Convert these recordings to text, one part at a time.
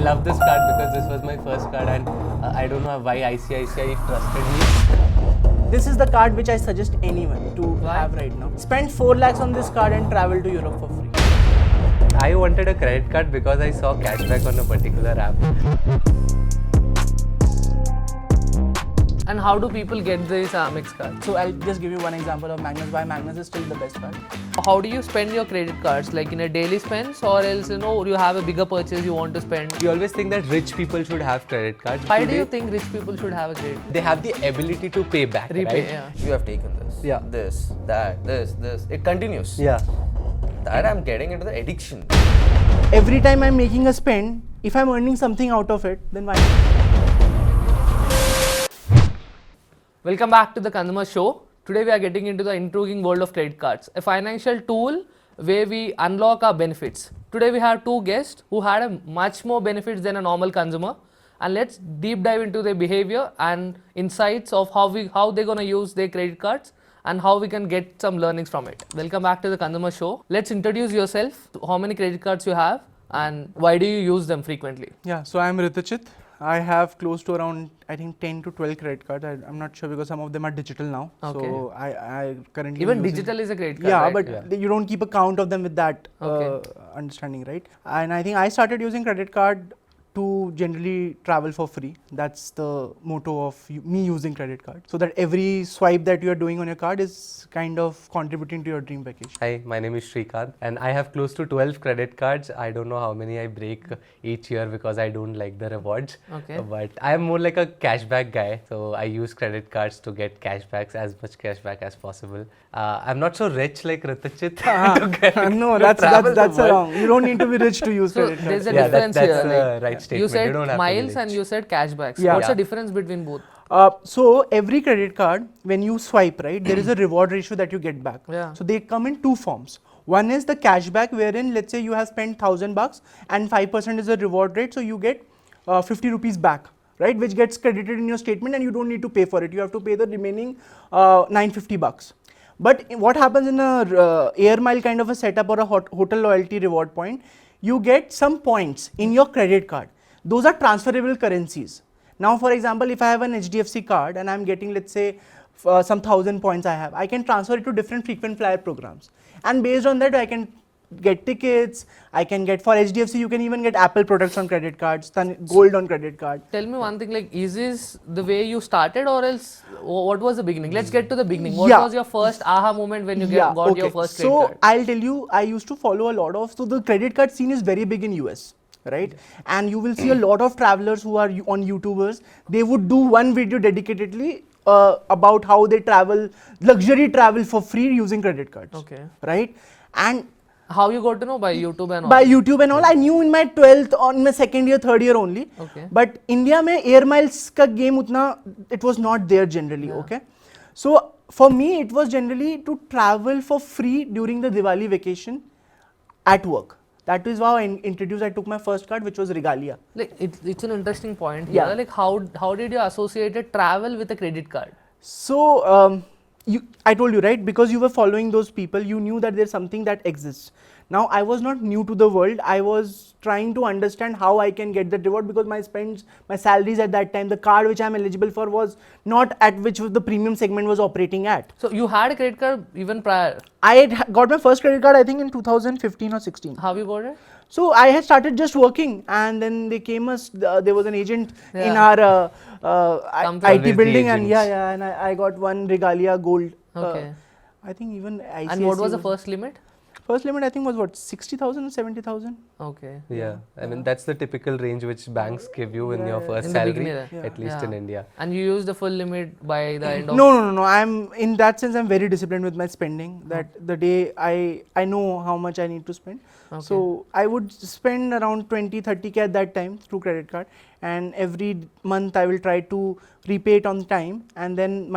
love this card because this was my first card, and I don't know why ICICI trusted me. This is the card which I suggest anyone to have right now. Spend 4 lakhs on this card and travel to Europe for free. I wanted a credit card because I saw cashback on a particular app. And how do people get these Amex cards? So I'll just give you one example of Magnus, why Magnus is still the best card. How do you spend your credit cards? Like in a daily spends, or else you have a bigger purchase you want to spend? You always think that rich people should have credit cards. Why do you think rich people should have a credit card? They have the ability to pay back, Repay, right? yeah. You have taken this, Yeah. this, that, this. It continues. Yeah. That I'm getting into the addiction. Every time I'm making a spend, if I'm earning something out of it, then why not? Welcome back to the Consumer Show. Today we are getting into the intriguing world of credit cards, a financial tool where we unlock our benefits. Today we have two guests who had a much more benefits than a normal consumer, and let's deep dive into their behavior and insights of how they're gonna use their credit cards and how we can get some learnings from it. Welcome back to the Consumer Show. Let's introduce yourself. How many credit cards you have and why do you use them frequently? Yeah, so I'm Ritachit. I have close to around, I think 10 to 12 credit cards. I'm not sure because some of them are digital now. Okay. So I currently Even using- digital is a credit card, Yeah, right? but you don't keep a count of them with that understanding, right? And I think I started using credit card to generally travel for free. That's the motto of me using credit card. So that every swipe that you are doing on your card is kind of contributing to your dream vacation. Hi, my name is Srikanth and I have close to 12 credit cards. I don't know how many I break each year because I don't like the rewards. Okay. But I am more like a cashback guy. So I use credit cards to get cashbacks, as much cashback as possible. I'm not so rich like Ritachit. No, that's wrong. You don't need to be rich to use So credit there's cards. a difference that's here. the Like, right statement. you said don't have to be miles and rich. you said cashbacks. Yeah. What's the Yeah. difference between both? So every credit card, when you swipe, right, there is a reward ratio that you get back. Yeah. So they come in two forms. One is the cashback, wherein let's say you have spent $1,000 and 5% is the reward rate, so you get 50 rupees back, right, which gets credited in your statement and you don't need to pay for it. You have to pay the remaining $950. But what happens in a air mile kind of a setup or a hotel loyalty reward point, you get some points in your credit card. Those are transferable currencies. Now, for example, if I have an HDFC card and I'm getting, let's say, some 1,000 points I can transfer it to different frequent flyer programs. And based on that, I can get tickets, I can get, for HDFC, you can even get Apple products on credit cards, gold on credit card. Tell me one thing, like, is this the way you started or else what was the beginning? Let's get to the beginning. What was your first aha moment when you got your first credit card? So I'll tell you, I used to follow a lot of, so the credit card scene is very big in US. Right, and you will see a lot of travelers who are on YouTubers. They would do one video dedicatedly about how they travel, luxury travel for free using credit cards. Okay. Right, and How you got to know? By YouTube and all? by YouTube and all, I knew in my 12th, on my second year, third year only. Okay. But India mein air miles ka game utna, it was not there generally. Yeah. Okay, so for me it was generally to travel for free during the Diwali vacation at work. That is how I took my first card, which was Regalia. Like, it's an interesting point here. Yeah. Like, how did you associate travel with a credit card? So, I told you, right, because you were following those people, you knew that there's something that exists. Now, I was not new to the world. I was trying to understand how I can get that reward because my salaries at that time, the card which I'm eligible for was not at which the premium segment was operating at. So, you had a credit card even prior. I had got my first credit card, I think, in 2015 or 16. How you got it? So I had started just working, and then they came there was an agent in our IT building, and and I got one Regalia Gold. Okay. I think even ICICI. And what was the first limit? First limit I think was what, 60,000 or 70,000? Okay. Yeah, I mean that's the typical range which banks give you in your first In the salary, beginning, at least in India. And you used the full limit by the end of... No. I'm in that sense I'm very disciplined with my spending. That the day I know how much I need to spend. Okay. So I would spend around 20-30K at that time through credit card, and every month I will try to repay it on time, and then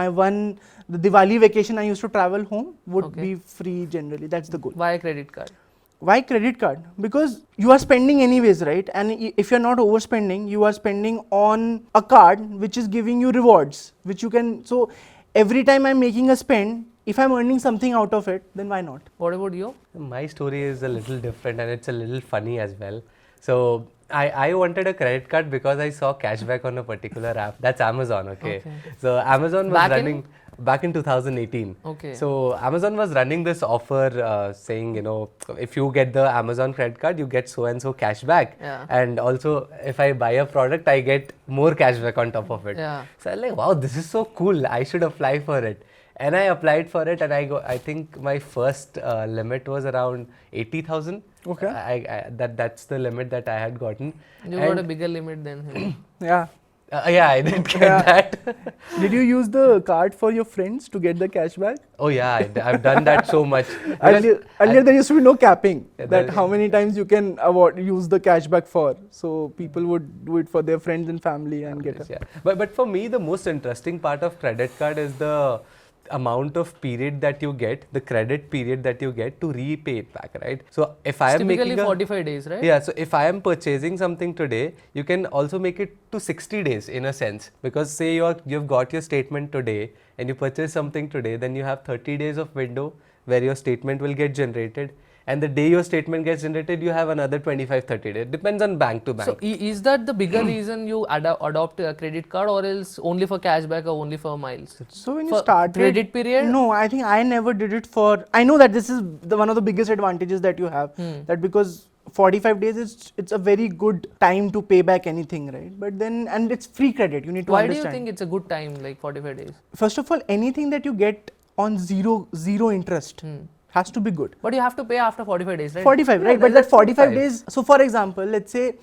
the Diwali vacation I used to travel home would be free generally. That's the goal. Why credit card? Why credit card? Because you are spending anyways, right? And if you're not overspending, you are spending on a card which is giving you rewards, which you can, so every time I'm making a spend, if I'm earning something out of it, then why not? What about you? My story is a little different and it's a little funny as well. So I wanted a credit card because I saw cashback on a particular app. That's Amazon, okay? So Amazon was running back in 2018. Okay. So Amazon was running this offer saying, you know, if you get the Amazon credit card, you get so and so cashback. Yeah. And also, if I buy a product, I get more cashback on top of it. Yeah. So I'm like, wow, this is so cool. I should apply for it. And I applied for it, and I think my first limit was around 80,000. Okay. That's the limit that I had gotten. You got a bigger limit than him. Yeah. Yeah, I did get that. Did you use the card for your friends to get the cashback? Oh yeah, I've done that so much. Earlier there used to be no capping, Yeah, that how many times you can use the cashback for. So people would do it for their friends and family and get it. Yeah. But for me, the most interesting part of credit card is the amount of period that you get, the credit period that you get to repay it back, right? So if I It's am typically making 45 days, right? Yeah, so if I am purchasing something today, you can also make it to 60 days in a sense, because say you've got your statement today and you purchase something today, then you have 30 days of window where your statement will get generated, and the day your statement gets generated, you have another 25-30 days. Depends on bank to bank. So is that the bigger reason you adopt a credit card, or else only for cashback or only for miles? So when you For start credit period? No, I think I never did it for. I know that this is one of the biggest advantages that you have. That because 45 days it's a very good time to pay back anything, right? But then, and it's free credit. You need to Why understand. do you think it's a good time, like 45 days? First of all, anything that you get on zero interest has to be good. But you have to pay after 45 days, right? 45, Yeah, right? But that that's 45 fine. days. So, for example, let's say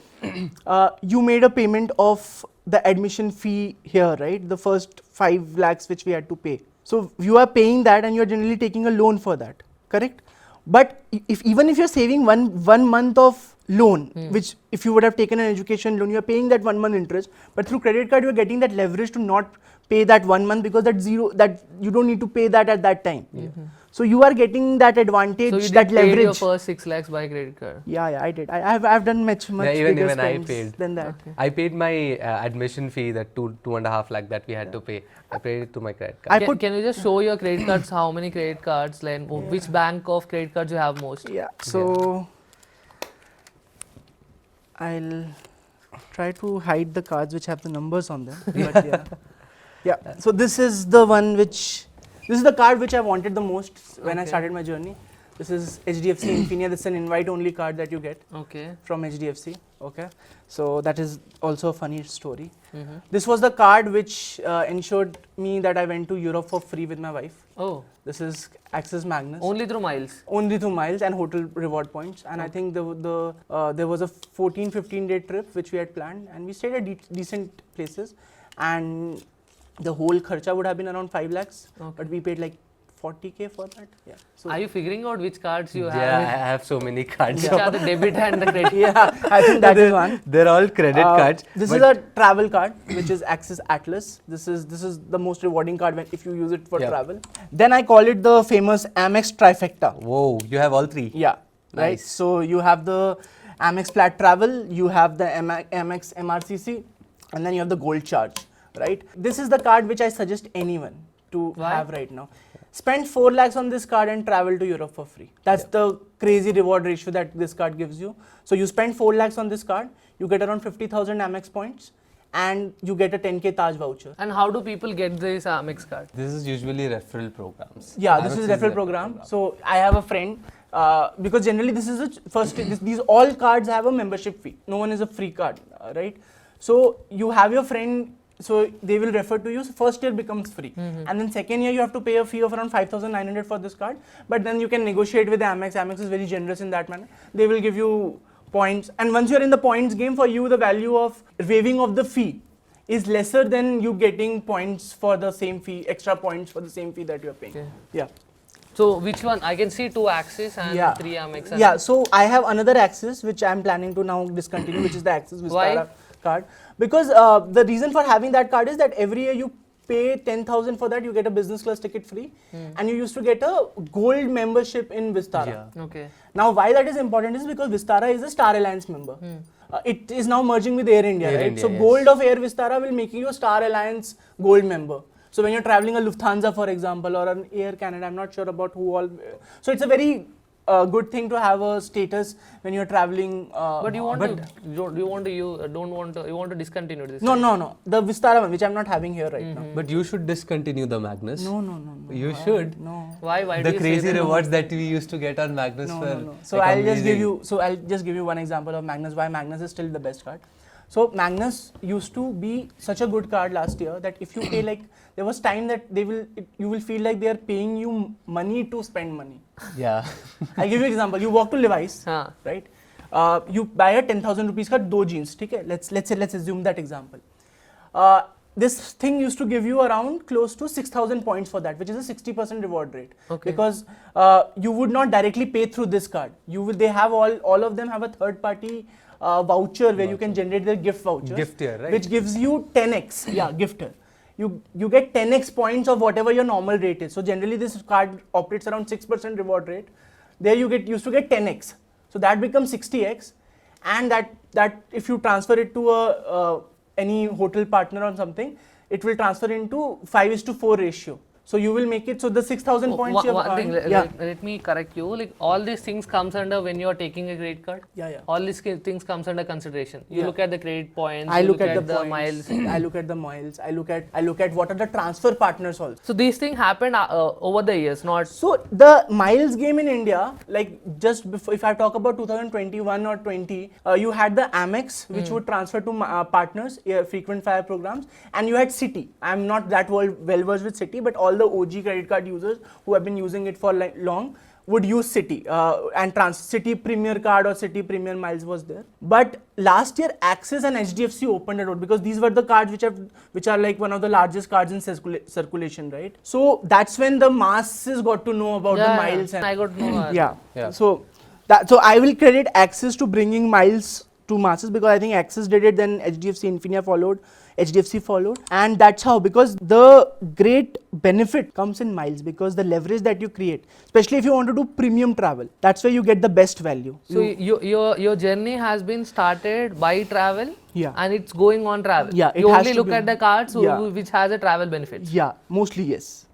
you made a payment of the admission fee here, right? The first 5 lakhs which we had to pay. So, you are paying that, and you are generally taking a loan for that, correct? But even if you're saving one month of loan, which if you would have taken an education loan, you are paying that 1 month interest. But through credit card, you are getting that leverage to not pay that 1 month, because that you don't need to pay that at that time. So you are getting that advantage, So you that did pay your leverage. first 6 lakhs by credit card. Yeah, I did. I've done much Yeah, even bigger I spends paid. than that. I paid my admission fee, that 2.5 lakh that we had to pay. I paid it to my credit card. Can you just show your credit cards, how many credit cards, like which bank of credit cards you have most? Yeah. So I'll try to hide the cards which have the numbers on them. But yeah. Yeah. So this is the one which. This is the card which I wanted the most when I started my journey. This is HDFC Infinia. This is an invite-only card that you get from HDFC. Okay, so that is also a funny story. This was the card which ensured me that I went to Europe for free with my wife. Oh, This is Access Magnus. only through miles. Only through miles and hotel reward points. And I think there was a 14-15 day trip which we had planned, and we stayed at decent places, and the whole kharcha would have been around 5 lakhs, but we paid like 40K for that. Yeah. So Are you figuring out which cards you Yeah, have? I have so many cards. Which are the debit and the credit? yeah, I think that is one. They're all credit cards. This is a travel card, which is Axis Atlas. This is the most rewarding card if you use it for travel. Then I call it the famous Amex trifecta. Whoa, you have all 3. Yeah, right. Nice. So you have the Amex Flat Travel, you have the Amex MRCC, and then you have the Gold Charge, right? This is the card which I suggest anyone to have right now. Spend 4 lakhs on this card and travel to Europe for free. That's the crazy reward ratio that this card gives you. So you spend 4 lakhs on this card, you get around 50,000 Amex points, and you get a 10K Taj voucher. And how do people get this Amex card? This is usually referral programs. Yeah, this is referral program. So I have a friend, because generally this is these all cards have a membership fee. No one is a free card, right? So you have your friend, so they will refer to you. So first year becomes free, and then second year you have to pay a fee of around 5,900 for this card. But then you can negotiate with Amex. Amex is very generous in that manner. They will give you points, and once you are in the points game, for you the value of waiving of the fee is lesser than you getting points for the same fee, extra points for the same fee that you are paying. Yeah. So which one? I can see 2 Axis and 3 Amex. And Yeah, so I have another Axis which I am planning to now discontinue, which is the Axis Vistara card. Because the reason for having that card is that every year you pay 10,000 for that, you get a business class ticket free, and you used to get a gold membership in Vistara. Okay. Now, why that is important is because Vistara is a Star Alliance member. It is now merging with Air India, right? So gold of Air Vistara will make you a Star Alliance gold member. So when you're traveling a Lufthansa, for example, or an Air Canada, I'm not sure about who all. So it's a very a good thing to have a status when you're traveling. But you want to discontinue this? No. The Vistara one, which I'm not having here right now. But you should discontinue the Magnus. No. You should. No. Why? Why? The do you crazy say that? rewards that we used to get on Magnus were No. So like I'll just give amazing. you one example of Magnus. Why Magnus is still the best card. So Magnus used to be such a good card last year that if you pay like, there was time that you will feel like they are paying you money to spend money. Yeah. I'll give you an example. You walk to Levi's, Haan. right? You buy a 10,000 rupees ka 2 jeans. Okay? Let's assume that example. This thing used to give you around close to 6,000 points for that, which is a 60% reward rate. Okay. Because you would not directly pay through this card. They have all of them have a third party voucher where you can generate their gift vouchers. Gifter, right? Which gives you 10x. Yeah, gifter. You get 10x points of whatever your normal rate is. So generally this card operates around 6% reward rate. There you used to get 10x. So that becomes 60x, and that if you transfer it to any hotel partner or something, it will transfer into 5:4 ratio. So you will make it, so the 6,000 points you have One thing, earned. Yeah. let me correct you. Like all these things comes under when you are taking a credit card. Yeah. All these things comes under consideration. You Yeah. look at the credit points. I you look at the the points, miles. I look at the miles. I look at what are the transfer partners also. So these things happen over the years, not. So the miles game in India, like just before, if I talk about 2021 or 20, you had the Amex, which would transfer to partners, frequent flyer programs, and you had Citi. I'm not that well versed with Citi, but all the OG credit card users who have been using it for long would use Citi, and Citi Premier Card or Citi Premier Miles was there. But last year, Axis and HDFC opened a road because these were the cards which are like one of the largest cards in circulation, right? So that's when the masses got to know about the miles. And I got to know. yeah. So I will credit Axis to bringing miles to masses, because I think Axis did it, then HDFC Infinia followed, HDFC followed, and that's how, because the great benefit comes in miles, because the leverage that you create, especially if you want to do premium travel, that's where you get the best value. So your journey has been started by travel. Yeah. And it's going on travel. Yeah, it you has only to look be at the cards Yeah. which has a travel benefits. Yeah, mostly yes.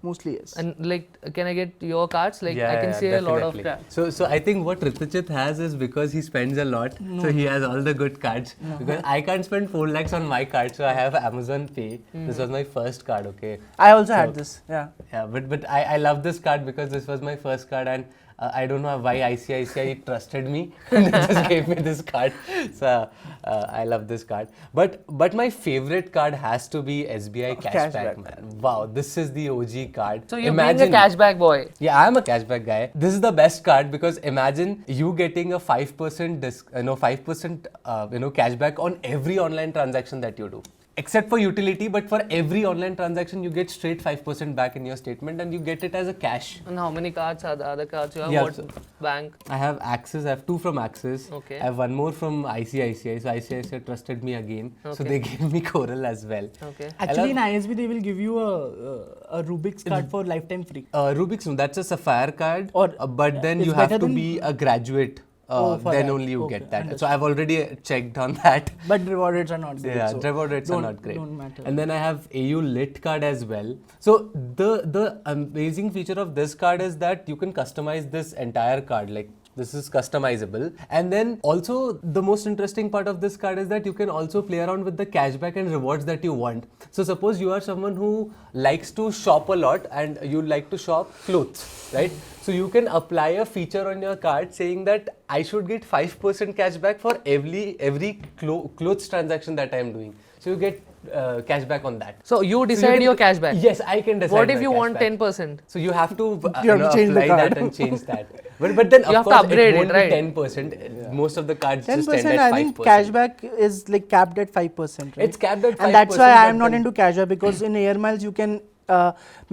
And like, can I get your cards? Like, I can see a lot of cards. So I think what Ritachit has is because he spends a lot, so he has all the good cards. Because I can't spend 4 lakhs on my card, so I have Amazon Pay. This was my first card, okay. I also had this. Yeah. Yeah, but I love this card because this was my first card, and I don't know why ICICI trusted me and they just gave me this card. So I love this card. But my favorite card has to be SBI Cashback, man. Wow, this is the OG card. So you're being a cashback boy. Yeah, I'm a cashback guy. This is the best card because imagine you getting a 5% cashback on every online transaction that you do. Except for utility, but for every online transaction, you get straight 5% back in your statement, and you get it as a cash. And how many cards are the other cards you have? Yeah, What so bank? I have Axis. I have 2 from Axis. Okay. I have 1 more from ICICI. So ICICI trusted me again. So Okay. they gave me Coral as well. Okay. Actually, in ISB, they will give you a Rubik's card for lifetime free. Rubik's, no, that's a Sapphire card. Or, but then it's you have better to than- be a graduate. for Then that. only you Okay, get that. understood. So I've already checked on that. But reward rates are not great. Yeah, so reward rates are don't- not great. Don't matter. And then I have AU Lit card as well. So the amazing feature of this card is that you can customize this entire card. Like, this is customizable. And then also the most interesting part of this card is that you can also play around with the cashback and rewards that you want. So suppose you are someone who likes to shop a lot and you like to shop clothes, right? So you can apply a feature on your card saying that I should get 5% cashback for every clothes transaction that I am doing. So you get cashback on that. So you decide your cashback. Yes, I can decide. What if my you want cashback. 10%? So you have to, You have to change the apply card. that and change that. But then You of have to course upgrade it won't it, right? be 10%. Most of the cards just 10%, end at 5%. I think cashback is like capped at 5%. Right? It's capped at 5%. And that's why I am but not then- into cashback, because in air miles you can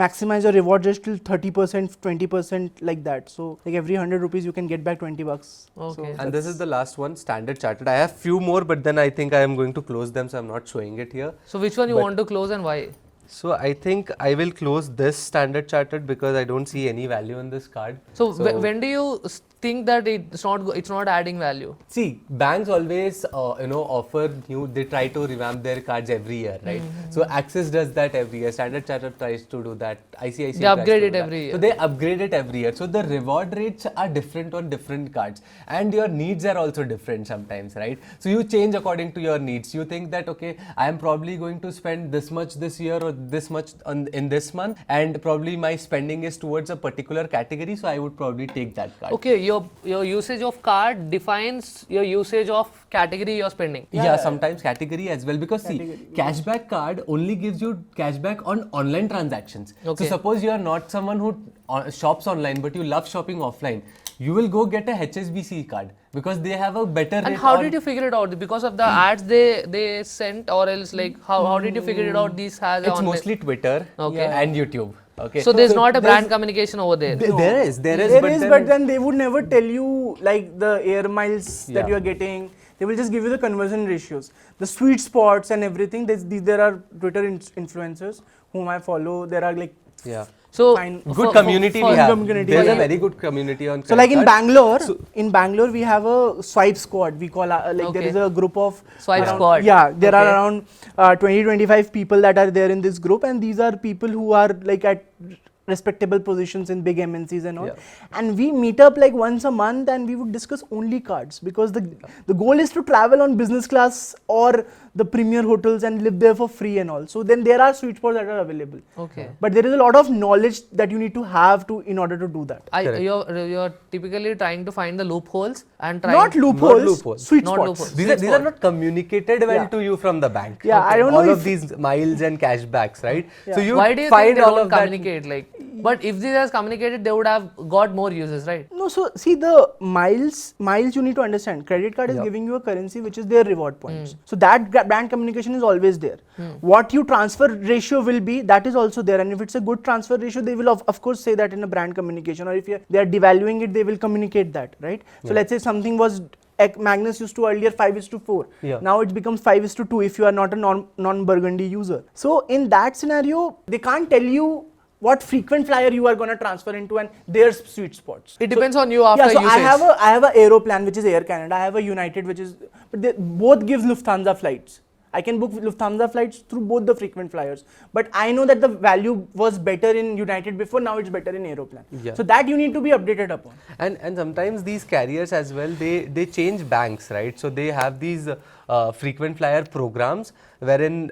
maximize your reward just till 30%, 20% like that. So like every 100 rupees you can get back 20 bucks. Okay. And this is the last one, Standard Chartered. I have few more, but then I think I am going to close them, so I'm not showing it here. So which one you want to close and why? So I think I will close this Standard Chartered because I don't see any value in this card. So, when do you think that it's not adding value? See, banks always offer new. They try to revamp their cards every year, right? So Axis does that every year. Standard Chartered tries to do that. ICICI They tries upgrade to it do that. every year. So they upgrade it every year. So the reward rates are different on different cards, and your needs are also different sometimes, right? So you change according to your needs. You think that okay, I am probably going to spend this much this year or this much in this month, and probably my spending is towards a particular category, so I would probably take that card. Okay, your usage of card defines your usage of category you're spending. Yeah, sometimes category as well, because see, cashback card only gives you cashback on online transactions. Okay. So suppose you are not someone who shops online, but you love shopping offline, you will go get a HSBC card because they have a better And rate how on- did you figure it out? Because of the ads they sent, or else like how did you figure it out? These has It's online- mostly Twitter Okay. and YouTube. Okay. So there's not a there's- brand communication over there. There is, But then they would never tell you like the air miles that Yeah. you are getting. They will just give you the conversion ratios, the sweet spots and everything. There are Twitter influencers whom I follow. There are like yeah. So fine- Good community we have. community. There's a Yeah. very good community on So like in credit card. Bangalore we have a swipe squad. We call there Okay. is a group of Swipe around- squad. Yeah, there are Okay. around 20-25 people that are there in this group, and these are people who are like at respectable positions in big MNCs and all. Yeah. And we meet up like once a month and we would discuss only cards, because the goal is to travel on business class or the premier hotels and live there for free and all. So then there are sweet spots that are available. okay. But there is a lot of knowledge that you need to have in order to do that. Correct. You're typically trying to find the loopholes and trying Not loopholes, sweet Not spots. loopholes. These Sweet are spot. not communicated well Yeah. to you from the bank. Yeah, I don't know all of if- these miles and cashbacks, right? So Yeah. you Why do you find think they all don't of that. communicate? Like, but if these has communicated, they would have got more users, right? No, so see the miles you need to understand. Credit card is Yeah. giving you a currency which is their reward points. So that brand communication is always there. What your transfer ratio will be, that is also there. And if it's a good transfer ratio, they will of course say that in a brand communication. Or if they are devaluing it, they will communicate that, right? So let's say something was Magnus used to earlier 5:4. Yeah. Now it becomes 5:2 if you are not a non-Burgundy user. So in that scenario, they can't tell you what frequent flyer you are going to transfer into and their sweet spots. It depends on you after Yeah, so usage. I have a Aeroplan which is Air Canada. I have a United which is, but they both gives Lufthansa flights. I can book Lufthansa flights through both the frequent flyers. But I know that the value was better in United before, now it's better in Aeroplan. Yeah. So that you need to be updated upon. And sometimes these carriers as well, they change banks, right? So they have these frequent flyer programs wherein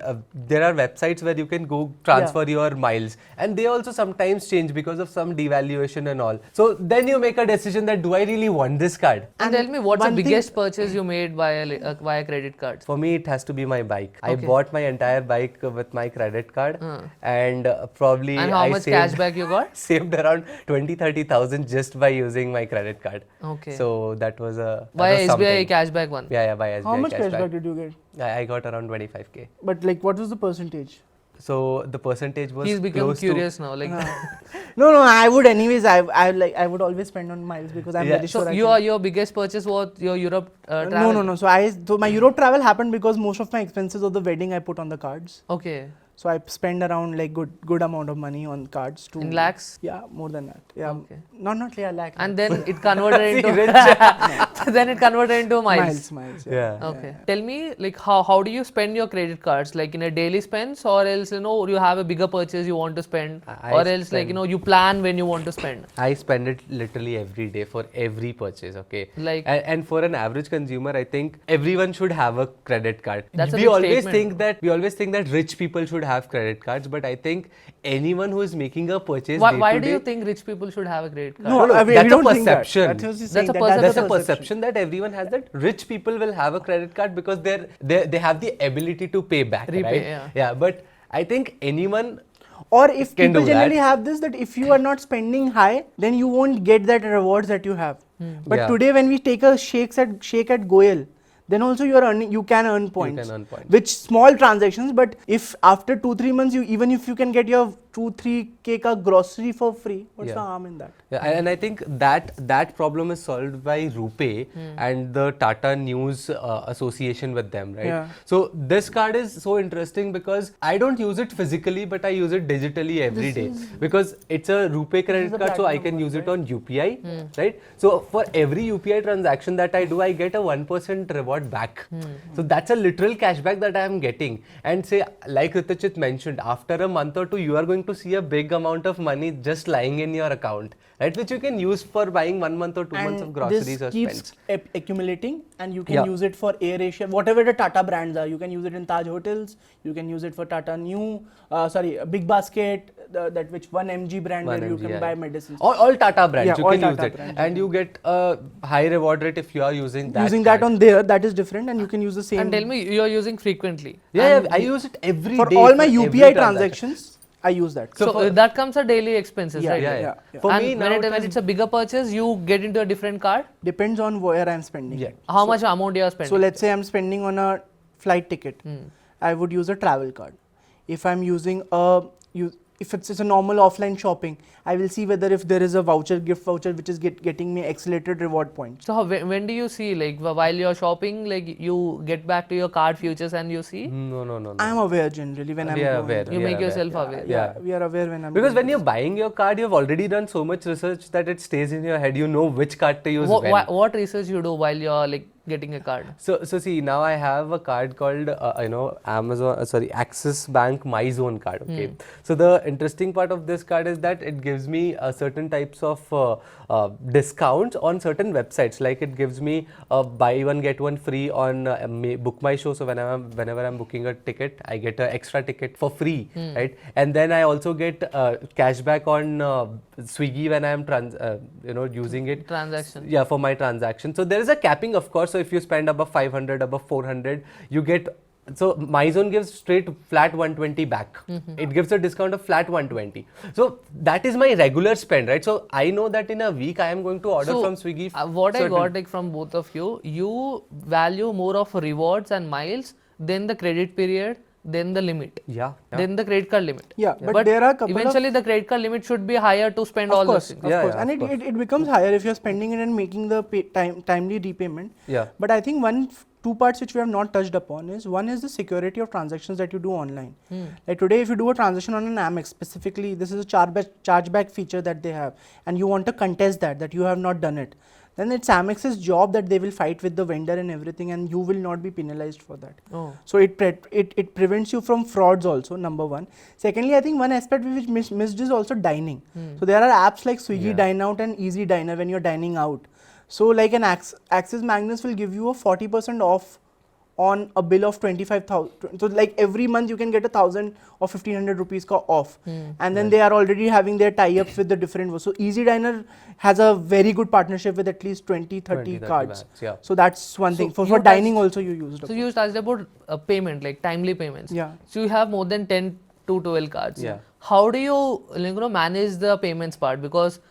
there are websites where you can go transfer your miles, and they also sometimes change because of some devaluation and all. So then you make a decision that do I really want this card? And tell me, what's the one thing- biggest purchase you made via credit card? For me, it has to be my bike. I Okay. bought my entire bike with my credit card, and probably And how I much saved, cashback you got? saved around 20,000-30,000 just by using my credit card. Okay. So that was a that Via was SBI something. cashback one. Yeah, by SBI How much cashback. cashback did you get? I got around 25k. But like, what was the percentage? So the percentage was He's become close curious now. Like, No, I would anyways. I would always spend on miles because I'm Yeah. very sure. so I your biggest purchase was your Europe can- travel? No. So my Europe travel happened because most of my expenses of the wedding I put on the cards. Okay. So I spend around like good amount of money on cards to In lakhs? Yeah, more than that. Yeah, Okay. not lakh. And then it converted into then it converted into miles. miles. Yeah. Okay. Tell me, like, how do you spend your credit cards? Like in a daily spends, or else you have a bigger purchase you want to spend, I or else like spend- you plan when you want to spend. I spend it literally every day for every purchase. Okay. Like- and for an average consumer, I think everyone should have a credit card. That's a we big always statement. think that rich people should have credit cards, but I think anyone who is making a purchase Why day do to you day- think rich people should have a credit card? No, No, we that's a don't think that. perception. That's what he's That's saying, a that- perception. That's a perception. perception that everyone has, that rich people will have a credit card because they have the ability to pay back, Repay, right? yeah. Yeah, but I think anyone Or if can people do generally that. have this, that if you are not spending high, then you won't get that rewards that you have. But Yeah. today when we take a shake at Goel, then also you can earn points. can earn points. Which small transactions, but if after 2-3 months even if you can get your 2-3K ka grocery for free. What's Yeah. the harm in that? Yeah, and I think that problem is solved by RuPay and the Tata News association with them, right? Yeah. So this card is so interesting because I don't use it physically, but I use it digitally every day because it's a RuPay credit the card, so I platinum can one, use it right? on UPI, right? So for every UPI transaction that I do, I get a 1% reward back. So that's a literal cashback that I am getting. And say, like Ritachit mentioned, after a month or two, you are going to see a big amount of money just lying in your account, right? Which you can use for buying 1 month or 2 months of groceries this or keeps spends. accumulating, and you can Yeah. use it for AirAsia, whatever the Tata brands are. You can use it in Taj Hotels, you can use it for Tata Big Basket, that which 1mg brand where you 1mg, can yeah. buy medicines. All Tata brands, Yeah, you all can Tata use it. brands, And you get a high reward rate if you are using that Using that card. on there, that is different, and you can use the same. And tell me, you are using frequently. Yeah, And I use it every for day all my for UPI every transaction. transactions, I use that. So, that comes at daily expenses, Yeah, right? yeah. For And me now when it's a bigger purchase, you get into a different card. Depends on where I'm spending. Yeah. How much amount you are spending? So let's say I'm spending on a flight ticket, I would use a travel card. If I'm using if it's a normal offline shopping, I will see whether if there is a gift voucher, which is getting me accelerated reward points. So when do you see, like while you're shopping, like you get back to your card futures and you see? No. I'm aware generally when I'm We are going. aware. You we make are yourself aware. aware. Yeah, we are aware when I'm Because going when to you're buying your card, you've already done so much research that it stays in your head. You know which card to use when. What research you do while you're like getting a card? So see, now I have a card called Axis Bank My Zone card. Okay. So the interesting part of this card is that it gives me certain types of discounts on certain websites. Like it gives me buy one get one free on Book My Show. So whenever I'm booking a ticket, I get an extra ticket for free, right? And then I also get cashback on Swiggy when I'm using it. Transaction. Yeah, for my transaction. So there is a capping, of course. So if you spend above 500, above 400, you get. So MyZone gives straight flat 120 back. It gives a discount of flat 120. So that is my regular spend, right? So I know that in a week I am going to order from Swiggy. What I got like from both of you, you value more of rewards and miles than the credit period, then the limit. Yeah. Then the credit card limit. Yeah, but there are a couple eventually the credit card limit should be higher to spend all those things. Of Yeah, course. yeah, And of course. it becomes higher if you're spending it and making the timely repayment. Yeah. But I think two parts which we have not touched upon is, one is the security of transactions that you do online. Like today, if you do a transaction on an Amex, specifically, this is a chargeback feature that they have, and you want to contest that you have not done it, then it's Amex's job that they will fight with the vendor and everything, and you will not be penalized for that. Oh. So it prevents you from frauds also, number one. Secondly, I think one aspect which missed is also dining. So there are apps like Swiggy Dine Out and Easy Diner when you're dining out. So like an Axis Magnus will give you a 40% off on a bill of 25,000. So like every month you can get 1,000 or 1,500 rupees ka off. And then they are already having their tie-ups with the different. So Easy Diner has a very good partnership with at least 20, 30 cards. banks, yeah. So that's one thing. For you dining also you used So up. you touched about payment, like timely payments. Yeah. So you have more than 10 to 12 cards. Yeah. How do you manage the payments part? Because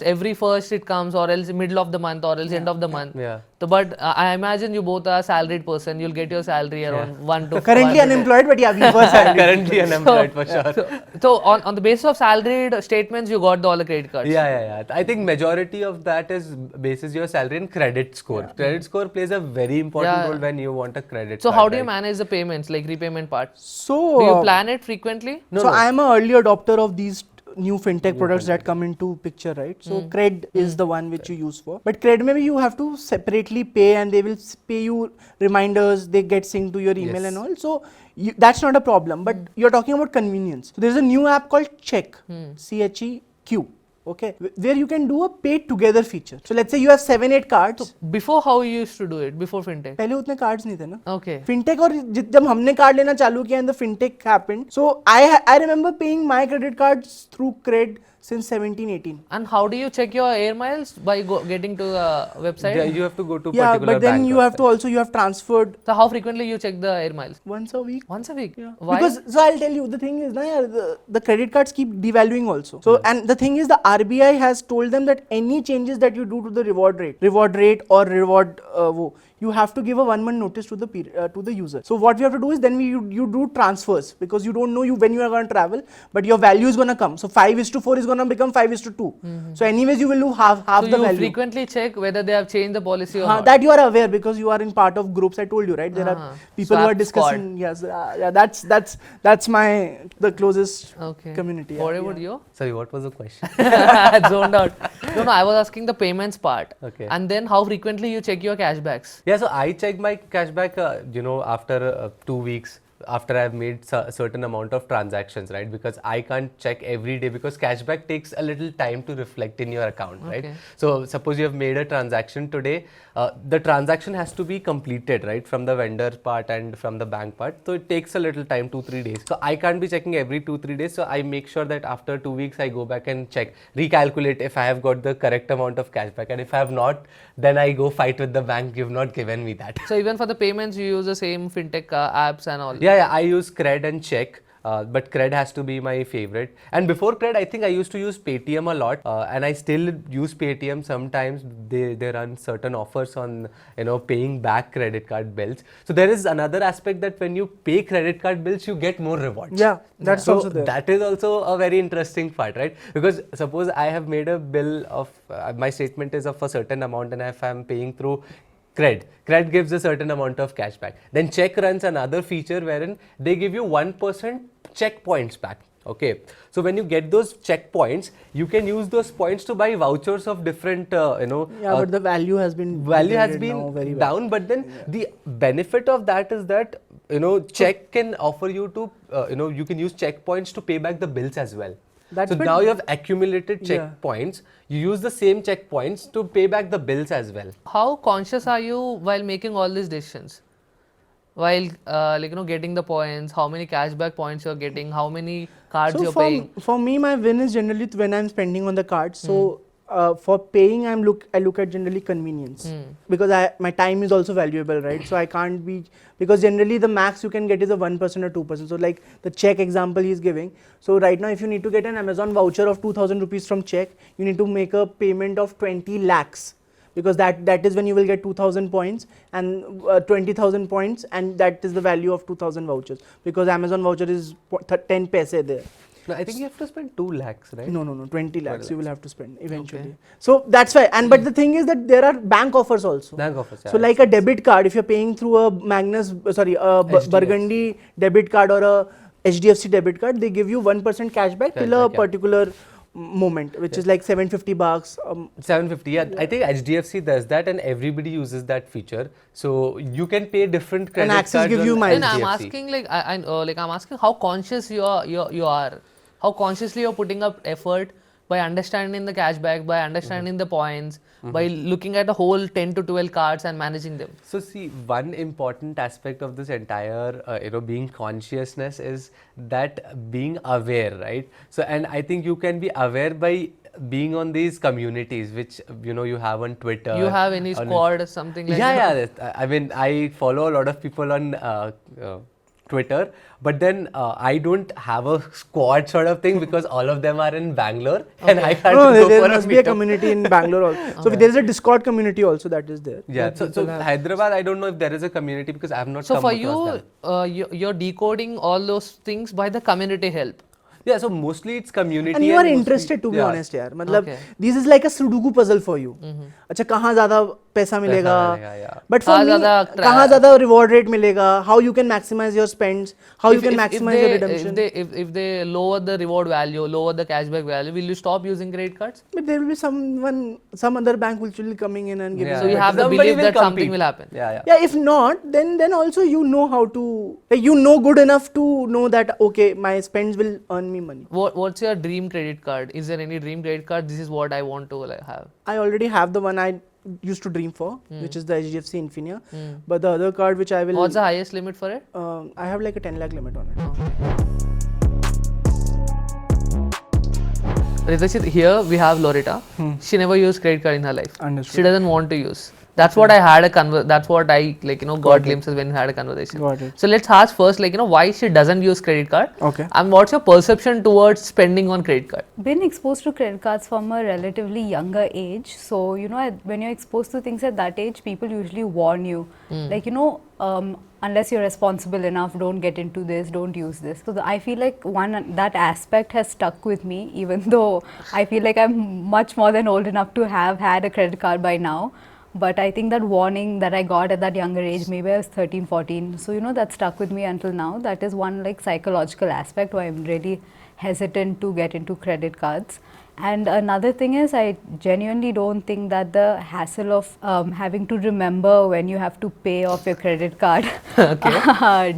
every first it comes, or else middle of the month, or else end of the month. Yeah. So, but I imagine you both are salaried person. You'll get your salary around 1 to Currently 1 to unemployed, but yeah, we were salaried. Currently unemployed for sure. So on the basis of salaried statements, you got all the credit cards. Yeah. I think majority of that is basis your salary and credit score. Credit score plays a very important role when you want a credit So card, how do you right? manage the payments, like repayment part? So Do you plan it frequently? So I am an early adopter of these new fintech products that come into picture, right? So Cred is the one which you use for. But Cred maybe you have to separately pay, and they will pay you reminders, they get synced to your email and all. So that's not a problem, but you're talking about convenience. So there's a new app called Check, CHEQ. Okay, where you can do a pay together feature. So let's say you have 7-8 cards. Before, how you used to do it before fintech? पहले उतने cards नहीं थे ना. Okay. Fintech और जब हमने card लेना चालू किया and the fintech happened. So I remember paying my credit cards through Cred since 17-18. And how do you check your air miles? By getting to the website? Yeah, you have to go to Yeah, particular but then bank you have to also you have transferred So how frequently you check the air miles? once a week. Once a week? Yeah. Why? Because so I'll tell you the thing is the credit cards keep devaluing also. So and the thing is the RBI has told them that any changes that you do to the reward rate or reward you have to give a 1 month notice to the user. So what we have to do is then you do transfers, because you don't know when you are going to travel, but your value is going to come. So 5:4 is going to become 5:2. So anyways you will lose half So the you value. frequently check whether they have changed the policy or not. That you are aware, because you are in part of groups. I told you, right? There are people who are Swap discussing. Yes, yeah. That's the closest Okay. community. What yeah, about yeah. you? Sorry, what was the question? Zoned out. No, I was asking the payments part. Okay. And then how frequently you check your cashbacks? Yeah, so I check my cashback, after 2 weeks, after I've made a certain amount of transactions, right? Because I can't check every day, because cashback takes a little time to reflect in your account, right? Okay. So suppose you have made a transaction today, the transaction has to be completed, right? From the vendor part and from the bank part. So it takes a little time, 2-3 days. So I can't be checking every 2-3 days. So I make sure that after 2 weeks, I go back and check, recalculate if I have got the correct amount of cashback. And if I have not, then I go fight with the bank, you've not given me that. So even for the payments, you use the same fintech apps and all. Yeah, I use Cred and Check, but Cred has to be my favorite. And before Cred, I think I used to use Paytm a lot, and I still use Paytm sometimes. They run certain offers on paying back credit card bills. So there is another aspect that when you pay credit card bills, you get more rewards. Yeah, that's so also there. That is also a very interesting part, right? Because suppose I have made a bill of my statement is of a certain amount, and if I'm paying through Cred gives a certain amount of cash back. Then Check runs another feature wherein they give you 1% check points back. Okay, so when you get those check points, you can use those points to buy vouchers of different, but the value has been now very well. down. But then the benefit of that is that Check can offer you to you can use check points to pay back the bills as well. So now you have accumulated check points. You use the same check points to pay back the bills as well. How conscious are you while making all these decisions? While getting the points, how many cashback points you're getting, how many cards you're paying? For me, my win is generally when I'm spending on the card. So for paying, I look at generally convenience, because my time is also valuable, right? So I can't be, because generally the max you can get is a 1% or 2%. So like the Check example he's giving. So right now, if you need to get an Amazon voucher of 2,000 rupees from Check, you need to make a payment of 20 lakhs. Because that is when you will get 2,000 points and 20,000 points, and that is the value of 2,000 vouchers, because Amazon voucher is 10 paise there. No, I think you have to spend 2 lakhs, right? No, 20 lakhs you will have to spend eventually. Okay. So that's why, but the thing is that there are bank offers also. Bank offers, yeah. So like a debit card, if you're paying through a Burgundy debit card or a HDFC debit card, they give you 1% cashback till a particular moment, which is like $750. 750, yeah. I think HDFC does that, and everybody uses that feature. So you can pay different credit cards. And Axis give you miles. Then I'm asking, I'm asking how conscious you are. How consciously you're putting up effort by understanding the cashback, by understanding the points, by looking at the whole 10 to 12 cards and managing them. So see, one important aspect of this entire, being consciousness is that being aware, right? So, and I think you can be aware by being on these communities, which, you have on Twitter. You have any squad or something like that? Yeah. I mean, I follow a lot of people on Twitter, but then I don't have a squad sort of thing, because all of them are in Bangalore, and I can't go there for must be a community in Bangalore also. So there is a Discord community also that is there. Yeah, so Hyderabad, I don't know if there is a community, because I have not come across them. So for you, you're decoding all those things by the community help. Yeah, so mostly it's community. And you are interested, to be honest, yaar. Matlab, this is like a Sudoku puzzle for you. अच्छा कहाँ ज़्यादा पैसा मिलेगा? But for me, कहाँ ज़्यादा reward rate मिलेगा? How you can maximize your spends? How you can maximize your redemption? If they lower the reward value, lower the cashback value, will you stop using credit cards? But there will be some other bank will be coming in and giving. So you have the belief that something will happen. Yeah. If not, then also you know how to, good enough to know that okay, my spends will earn me money. What's your dream credit card? Is there any dream credit card? This is what I want to have. I already have the one I used to dream for, which is the HDFC Infinia. But the other card which I will... What's the highest limit for it? I have like a 10 lakh limit on it. Ritachit, here we have Loretta. She never used credit card in her life. Understood. She doesn't want to use. That's what I had that's what I got Got it. glimpses when we had a conversation. Got it. So let's ask first why she doesn't use credit card. Okay. And what's your perception towards spending on credit card? Been exposed to credit cards from a relatively younger age. So, when you're exposed to things at that age, people usually warn you. Like, unless you're responsible enough, don't get into this, don't use this. So, I feel like that aspect has stuck with me, even though I feel like I'm much more than old enough to have had a credit card by now. But I think that warning that I got at that younger age, maybe I was 13, 14. So, that stuck with me until now. That is one psychological aspect why I'm really hesitant to get into credit cards. And another thing is, I genuinely don't think that the hassle of having to remember when you have to pay off your credit card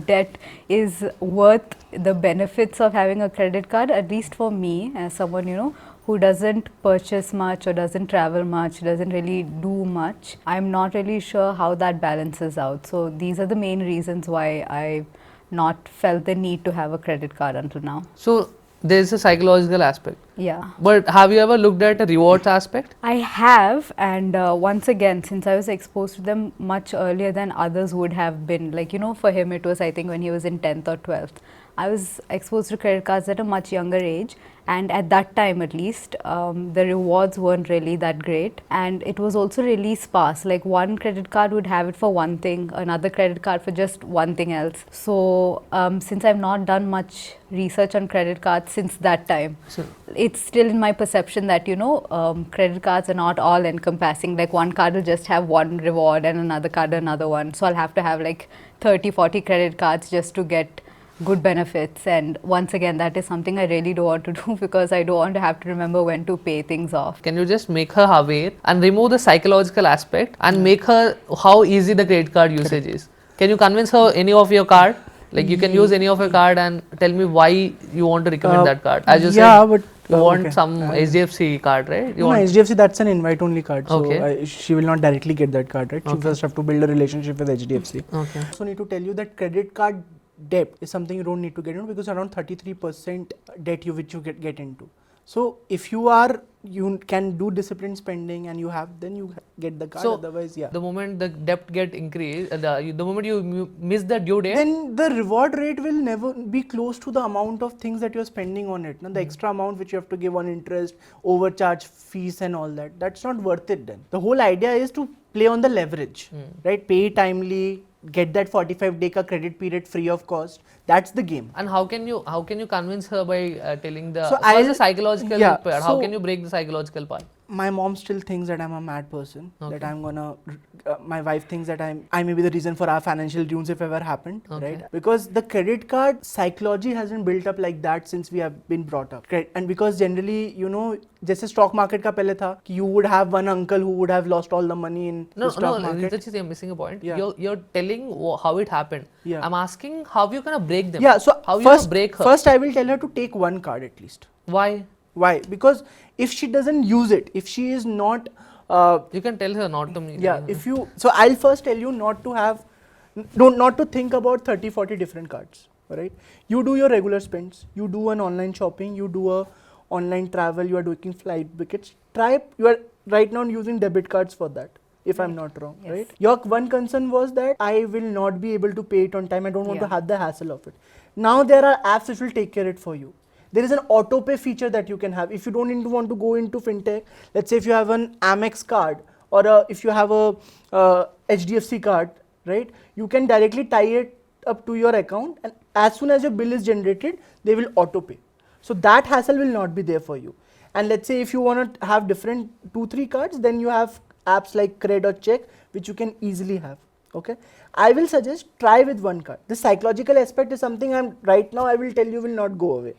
debt is worth the benefits of having a credit card, at least for me, as someone, who doesn't purchase much or doesn't travel much, doesn't really do much. I'm not really sure how that balances out. So these are the main reasons why I've not felt the need to have a credit card until now. So there's a psychological aspect. Yeah. But have you ever looked at a rewards aspect? I have, and once again, since I was exposed to them much earlier than others would have been, for him it was, I think, when he was in 10th or 12th. I was exposed to credit cards at a much younger age, and at that time at least, the rewards weren't really that great, and it was also really sparse. Like one credit card would have it for one thing, another credit card for just one thing else. So since I've not done much research on credit cards since that time, it's still in my perception that credit cards are not all encompassing. Like one card will just have one reward and another card another one, so I'll have to have 30-40 credit cards just to get good benefits. And once again, that is something I really don't want to do, because I don't want to have to remember when to pay things off. Can you just make her aware and remove the psychological aspect and make her how easy the credit card usage is? Can you convince her any of your card? You can use any of your card and tell me why you want to recommend that card. As you said, but you want some HDFC card, right? No, HDFC, that's an invite only card. So Okay. she will not directly get that card, right? She Okay. first have to build a relationship with HDFC. Okay. So need to tell you that credit card debt is something you don't need to get into, because around 33% debt which you get into. So if you can do disciplined spending and then you get the card. So Otherwise, yeah. the moment the debt get increased, the moment you miss the due date, Then the reward rate will never be close to the amount of things that you're spending on it. Now, the extra amount which you have to give on interest, overcharge fees and all that, that's not worth it then. The whole idea is to play on the leverage, right? Pay timely, get that 45-day credit period free of cost. That's the game. and how can you convince her by telling the So first the psychological yeah, part? How so- can you break the psychological part? My mom still thinks that I'm a mad person, Okay. that I'm gonna, my wife thinks that I may be the reason for our financial ruins if ever happened, Okay. right? Because the credit card psychology hasn't built up like that since we have been brought up. And because generally, जैसे stock market का पहले था, you would have one uncle who would have lost all the money in the stock market. Ritachit, you're missing a point. Yeah. You're telling how it happened. Yeah. I'm asking how you gonna break them. Yeah, so how you gonna first, break her? first I will tell her to take one card at least. Why? Why? Because if she doesn't use it, if she is not You can tell her not to me. yeah, so I'll first tell you not to think about 30-40 different cards, right? You do your regular spends, you do an online shopping, you do a online travel, you are doing flight tickets. You are right now using debit cards for that, if I'm not wrong, Yes. right? Your one concern was that I will not be able to pay it on time, I don't want to Yeah. have the hassle of it. Now there are apps which will take care of it for you. There is an auto pay feature that you can have. If you don't want to go into fintech, let's say if you have an Amex card or if you have a HDFC card, right? You can directly tie it up to your account, and as soon as your bill is generated, they will auto pay. So that hassle will not be there for you. And let's say if you want to have different 2-3 cards, then you have apps like Cred or Check, which you can easily have. Okay, I will suggest try with one card. The psychological aspect is something right now I will tell you will not go away.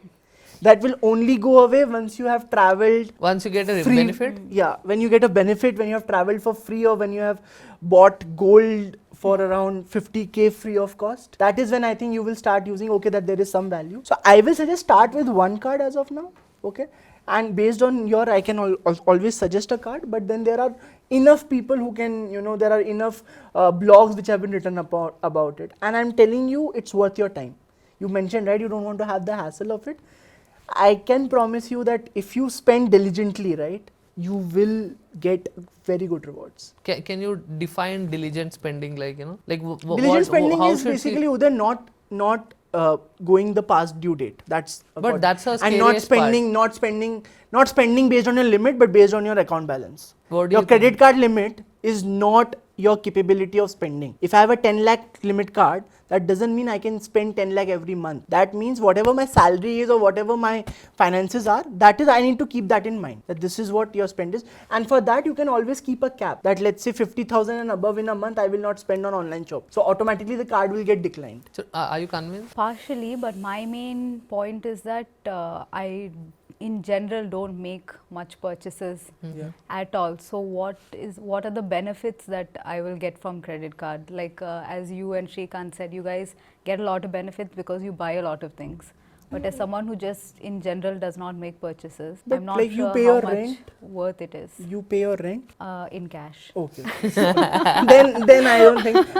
That will only go away once you have traveled. Once you get a free, benefit. Yeah, when you get a benefit, when you have traveled for free, or when you have bought gold for around 50k free of cost. That is when I think you will start using, okay, that there is some value. So I will suggest start with one card as of now, okay? And based on I can always suggest a card, but then there are enough people who can, there are enough blogs which have been written about it. And I'm telling you, it's worth your time. You mentioned, right, you don't want to have the hassle of it. I can promise you that if you spend diligently, right, you will get very good rewards. Can you define diligent spending, like, you know, like Diligent spending how is should basically Uday not going the past due date. That's But that's a and not scariest part. not spending based on your limit, but based on your account balance. What do Your you credit think? card limit is not your capability of spending. If I have a 10 lakh limit card, that doesn't mean I can spend 10 lakh every month. That means whatever my salary is or whatever my finances are, that is, I need to keep that in mind, that this is what your spend is. And for that, you can always keep a cap that, let's say 50,000 and above in a month, I will not spend on online shop. So automatically the card will get declined. So, are you convinced? Partially, but my main point is that I, in general, don't make much purchases at all. So what are the benefits that I will get from credit card? Like as you and Srikanth said, you guys get a lot of benefits because you buy a lot of things. But as someone who just in general does not make purchases, But I'm not like you sure pay how your much rent? worth it is You pay your rent. in cash. Okay. then I don't think,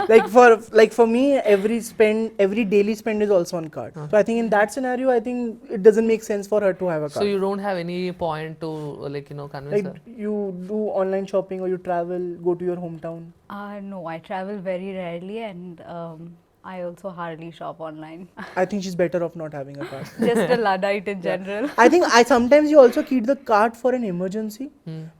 like for me, every daily spend is also on card. So I think in that scenario, I think it doesn't make sense for her to have a card. So you don't have any point to, like, you know, convince like her? you do online shopping or you travel, go to your hometown. No, I travel very rarely, and I also hardly shop online. I think she's better off not having a card. Just a Luddite in general. I think sometimes you also keep the card for an emergency,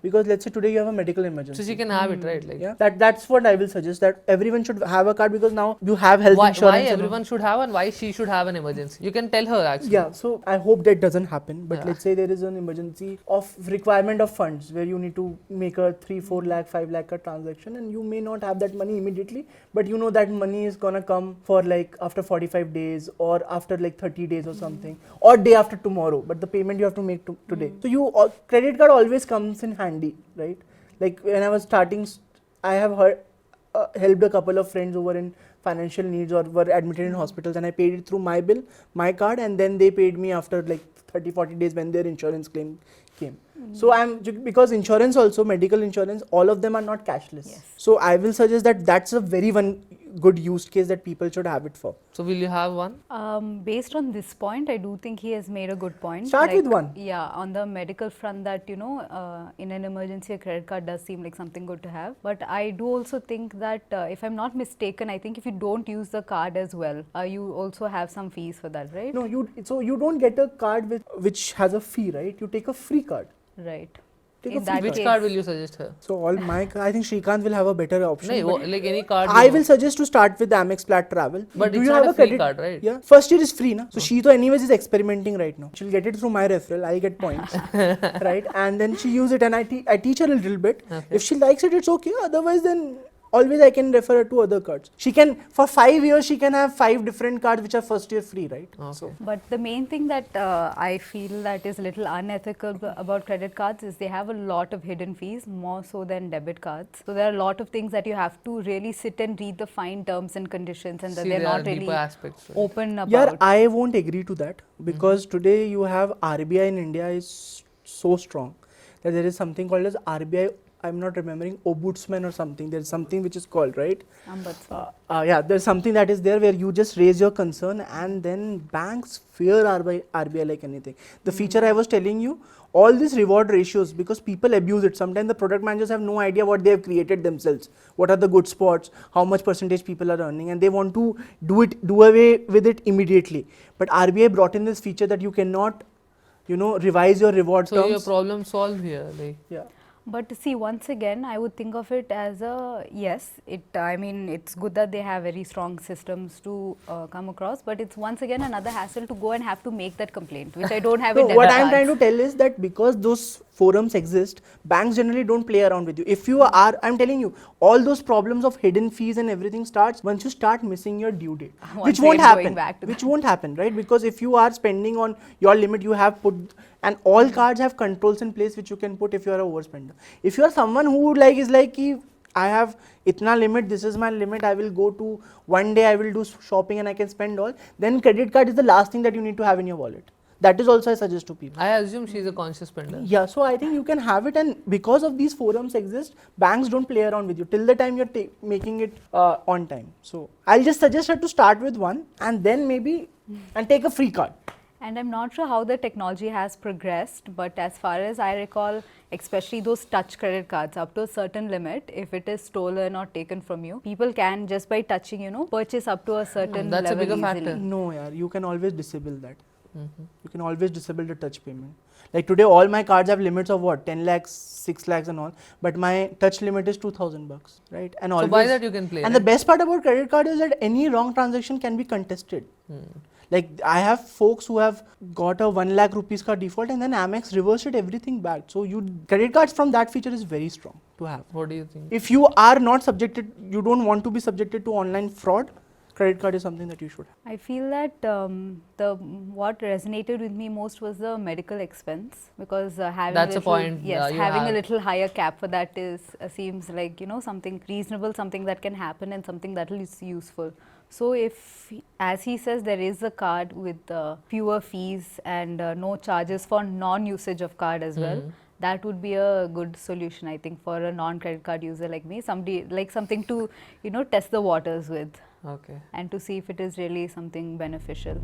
because let's say today you have a medical emergency. So she can have it, right? Like, Yeah, that's what I will suggest, that everyone should have a card, because now you have health why insurance. and all. everyone should have and why she should have an emergency? You can tell her actually. Yeah, so I hope that doesn't happen. But Yeah. let's say there is an emergency of requirement of funds where you need to make a 3-4 lakh, 5 lakh transaction, and you may not have that money immediately, but you know that money is gonna come for like after 45 days or after like 30 days or something, or day after tomorrow. But the payment you have to make today. So credit card always comes in handy, right? Like when I was starting, I have helped a couple of friends who were in financial needs or were admitted in hospitals, and I paid it through my card, and then they paid me after like 30-40 days when their insurance claim came. So because insurance also, medical insurance, all of them are not cashless. Yes. So I will suggest that that's a very one good use case that people should have it for. So will you have one? Based on this point, I do think he has made a good point. Start with one. Yeah, on the medical front, that in an emergency, a credit card does seem like something good to have. But I do also think that if I'm not mistaken, I think if you don't use the card as well, you also have some fees for that, right? No, you don't get a card which has a fee, right? You take a free card. Right. Take In a free that Which case- card will you suggest her? So I think Srikanth will have a better option. No, but like any card. I you will know. suggest to start with the Amex Plat Travel. But Do it's you not have a free credit card, right? Yeah. First year is free, na? So she anyways is experimenting right now. She'll get it through my referral. I'll get points, right? And then she use it, and I teach her a little bit. Okay. If she likes it, it's okay. Otherwise, then always I can refer her to other cards. She can, for 5 years, she can have 5 different cards which are first year free, right? Okay. So But the main thing that I feel that is a little unethical about credit cards is they have a lot of hidden fees, more so than debit cards. So there are a lot of things that you have to really sit and read the fine terms and conditions, and that See, they're there are not really deeper aspects. Right? open about. yeah, I won't agree to that, because today you have RBI in India is so strong that there is something called as RBI. I'm not remembering, ombudsman or something. There's something which is called, right? Ombudsman. Yeah, there's something that is there where you just raise your concern, and then banks fear RBI like anything. The feature I was telling you, all these reward ratios, because people abuse it. Sometimes the product managers have no idea what they have created themselves. What are the good spots? How much percentage people are earning, and they want to do away with it immediately. But RBI brought in this feature that you cannot, revise your reward So terms. your problem solved here. Like, Yeah. But see, once again, I would think of it as it's good that they have very strong systems to come across, but it's once again another hassle to go and have to make that complaint, which I don't have in No, debit what I'm cards. trying to tell is that because those forums exist, banks generally don't play around with you. If you are, I'm telling you, all those problems of hidden fees and everything starts once you start missing your due date, Once which won't again, going happen. back to Which won't happen, right? Because if you are spending on your limit, you have put, and all cards have controls in place which you can put if you are a overspender. If you are someone who is like, I have itna limit, this is my limit, I will go to one day, I will do shopping and I can spend all, then credit card is the last thing that you need to have in your wallet. That is also I suggest to people. I assume she's a conscious spender. Yeah, so I think you can have it, and because of these forums exist, banks don't play around with you till the time you're making it on time. So I'll just suggest her to start with one, and then maybe and take a free card. And I'm not sure how the technology has progressed, but as far as I recall, especially those touch credit cards, up to a certain limit, if it is stolen or taken from you, people can just by touching, purchase up to a certain that's a level bigger easily. factor. No, yaar, you can always disable that. You can always disable the touch payment. Like today, all my cards have limits of what, 10 lakhs, 6 lakhs and all, but my touch limit is 2,000 bucks, right? And So always, by that you can play. and right? the best part about credit card is that any wrong transaction can be contested. Like I have folks who have got a 1 lakh rupees ka default and then Amex reversed it everything back. So credit cards from that feature is very strong to have. What do you think? If you are not subjected, you don't want to be subjected to online fraud, credit card is something that you should have. I feel that what resonated with me most was the medical expense, because having That's a little, point, yes, you having have. a little higher cap for that is seems like something reasonable, something that can happen, and something that is useful. So if, as he says, there is a card with fewer fees and no charges for non-usage of card as well, that would be a good solution, I think, for a non-credit card user like me. Somebody like something to test the waters with. Okay. And to see if it is really something beneficial.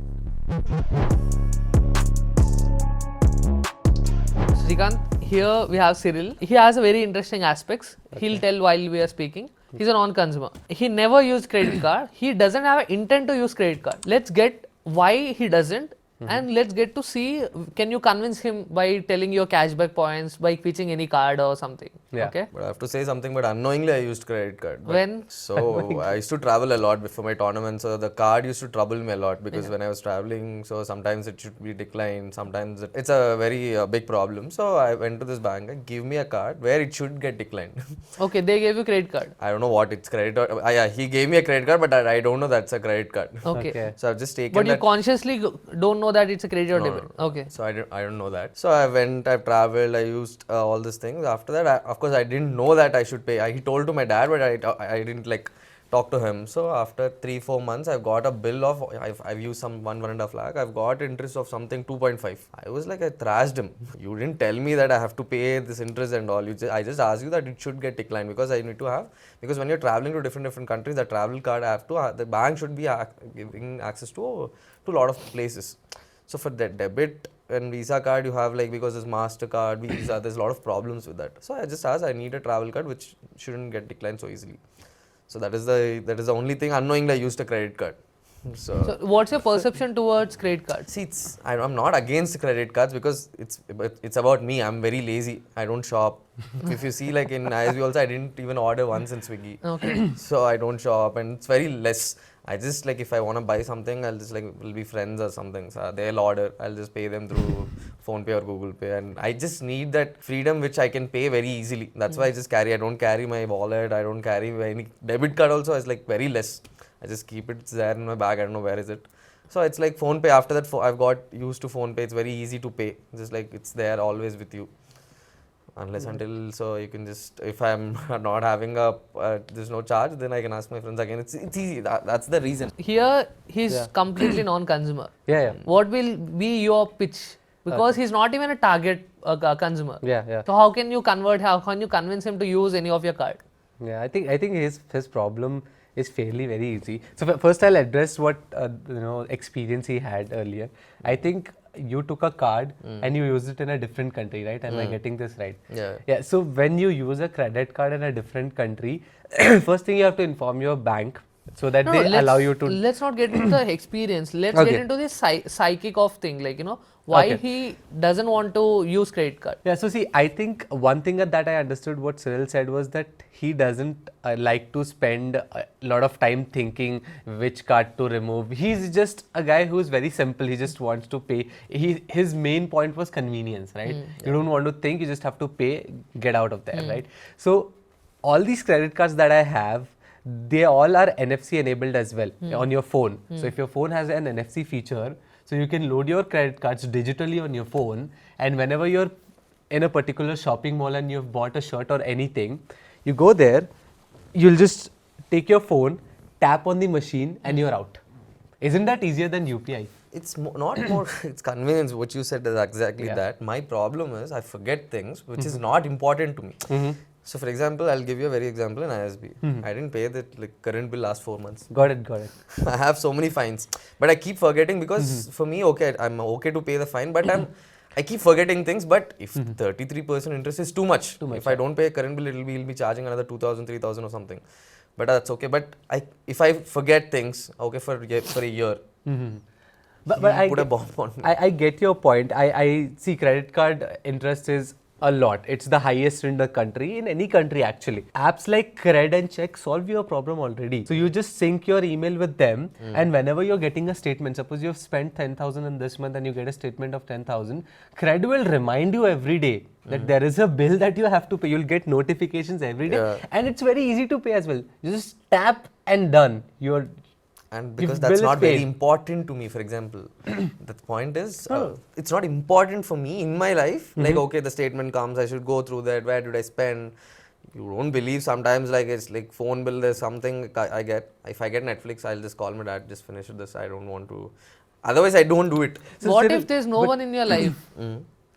Srikanth, here we have Siril. He has a very interesting aspects. He'll tell while we are speaking. He's a non-consumer. He never used credit card. He doesn't have an intent to use credit card. Let's get why he doesn't. And let's get to see, can you convince him by telling your cashback points, by pitching any card or something? Yeah. Okay. But I have to say something, but unknowingly I used credit card. But When? So I used to travel a lot before my tournament, so the card used to trouble me a lot because when I was traveling, so sometimes it should be declined, sometimes it's a very big problem. So I went to this bank, give me a card where it should get declined. Okay, they gave you credit card. I don't know what it's credit or yeah, he gave me a credit card, but I don't know that's a credit card. Okay. Okay. So I've just taken But you that. consciously don't know that it's a credit or debit. Okay. So I don't know that. So I went, I've traveled, I used all these things. After that, of course, I didn't know that I should pay. He told to my dad, but I didn't like talk to him. So after 3-4 months, I've got a bill of, I've used some 1.5 lakh. I've got interest of something 2.5. I was like, I thrashed him. You didn't tell me that I have to pay this interest and all. I just asked you that it should get declined because I need to have, because when you're traveling to different countries, the travel card I have to, the bank should be giving access to a lot of places. So for the debit and Visa card, you have like, because there's MasterCard, Visa, there's a lot of problems with that. So I just asked, I need a travel card which shouldn't get declined so easily. So that is the only thing. Unknowingly, I used a credit card. So what's your perception towards credit cards? See, I'm not against credit cards because it's about me. I'm very lazy. I don't shop. If you see, like in ISB also, I didn't even order once in Swiggy. Okay. So I don't shop, and it's very less. I just like, if I want to buy something, I'll just like, we'll be friends or something. So they'll order. I'll just pay them through PhonePe or Google Pay, and I just need that freedom which I can pay very easily. That's why I just carry. I don't carry my wallet. I don't carry any debit card. Also, it's like very less. I just keep it there in my bag. I don't know where is it. So it's like PhonePe. After that, I've got used to PhonePe. It's very easy to pay. Just like it's there always with you. Unless until, so you can just, if I'm not having there's no charge, then I can ask my friends again. It's easy. That's the reason. Here he's completely non-consumer. Yeah. What will be your pitch? Because he's not even a target consumer. Yeah. So how can you convert? How can you convince him to use any of your card? Yeah, I think his problem is fairly very easy. So first I'll address what experience he had earlier. I think you took a card and you used it in a different country, right? Am I getting this right? Yeah. So when you use a credit card in a different country, first thing you have to inform your bank so that they allow you to. Let's not get into the experience. Let's Okay. get into the psychic of thing. Like, why he doesn't want to use credit card. Yeah, so see, I think one thing that I understood what Siril said was that he doesn't like to spend a lot of time thinking which card to remove. He's just a guy who's very simple. He just wants to pay. His main point was convenience, right? You don't want to think, you just have to pay, get out of there, right? So all these credit cards that I have, they all are NFC enabled as well on your phone. So if your phone has an NFC feature, so you can load your credit cards digitally on your phone, and whenever you're in a particular shopping mall and you've bought a shirt or anything, you go there, you'll just take your phone, tap on the machine and you're out. Isn't that easier than UPI? It's not more, it's convenience. What you said is exactly that. My problem is I forget things which is not important to me. So for example, I'll give you a very example in ISB. I didn't pay the current bill last 4 months. Got it. I have so many fines, but I keep forgetting because for me, okay, I'm okay to pay the fine, but I keep forgetting things. But if 33% interest is too much, if I don't pay a current bill, he'll be charging another 2,000, 3,000 or something. But that's okay. But if I forget things, okay, for a year, But he'll put a bomb on me. I get your point. I see credit card interest is a lot. It's the highest in the country, in any country actually. Apps like Cred and Check solve your problem already. So you just sync your email with them, and whenever you're getting a statement, suppose you've spent 10,000 in this month and you get a statement of 10,000, Cred will remind you every day that there is a bill that you have to pay. You'll get notifications every day, and it's very easy to pay as well. You just tap and done. And because If that's bill is not very paid. important to me, for example, the point is, it's not important for me in my life. Like, okay, the statement comes, I should go through that. Where did I spend? You don't believe sometimes, like, it's like phone bill, there's something I get. If I get Netflix, I'll just call my dad, just finish this. I don't want to. Otherwise, I don't do it. So What Siril, if there's no one in your life?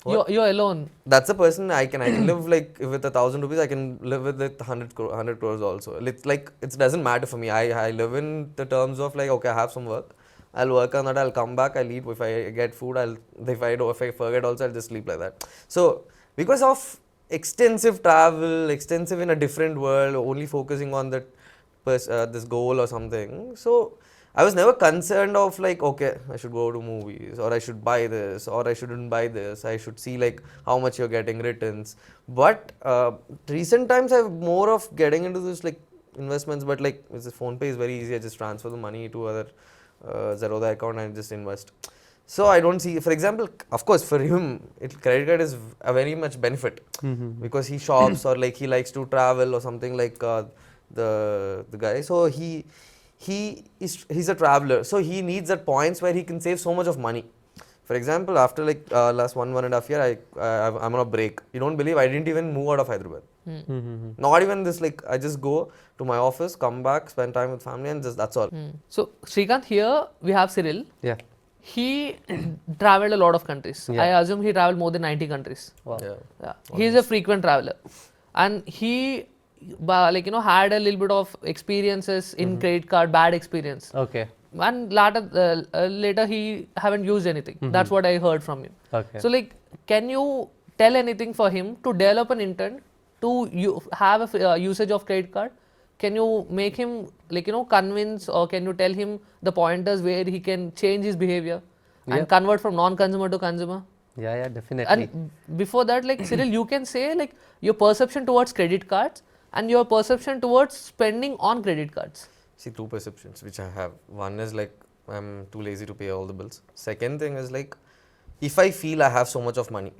You're alone. That's a person I can live like with 1,000 rupees. I can live with it 100 crores also. It's like it doesn't matter for me. I live in the terms of like, okay, I have some work. I'll work on that. I'll come back. I'll eat. If I get food, if I forget also, I'll just sleep like that. So because of extensive travel, extensive in a different world, only focusing on that this goal or something. So I was never concerned of like, okay, I should go to movies, or I should buy this, or I shouldn't buy this. I should see like how much you're getting returns. But recent times I've more of getting into this like investments. But like with the PhonePe is very easy. I just transfer the money to other Zerodha account and just invest. So I don't see, for example, of course for him, credit card is a very much benefit because he shops or like he likes to travel or something like the guy. So he's a traveler, so he needs at points where he can save so much of money. For example, after like last 1.5 years, I'm on a break. You don't believe I didn't even move out of Hyderabad. Not even this, like I just go to my office, come back, spend time with family, and just that's all. So Srikanth, here we have Siril. Yeah. He traveled a lot of countries. Yeah. I assume he traveled more than 90 countries. Wow. Yeah. He is a frequent traveler, and he had a little bit of experiences in credit card, bad experience. Okay. And later he haven't used anything. That's what I heard from you. Okay. So like, can you tell anything for him to develop an intent to have a usage of credit card? Can you make him convince, or can you tell him the pointers where he can change his behavior and convert from non-consumer to consumer? Yeah, definitely. And before that, like Cyril, you can say like your perception towards credit cards and your perception towards spending on credit cards. See, two perceptions which I have. One is like I'm too lazy to pay all the bills. Second thing is like if I feel I have so much of money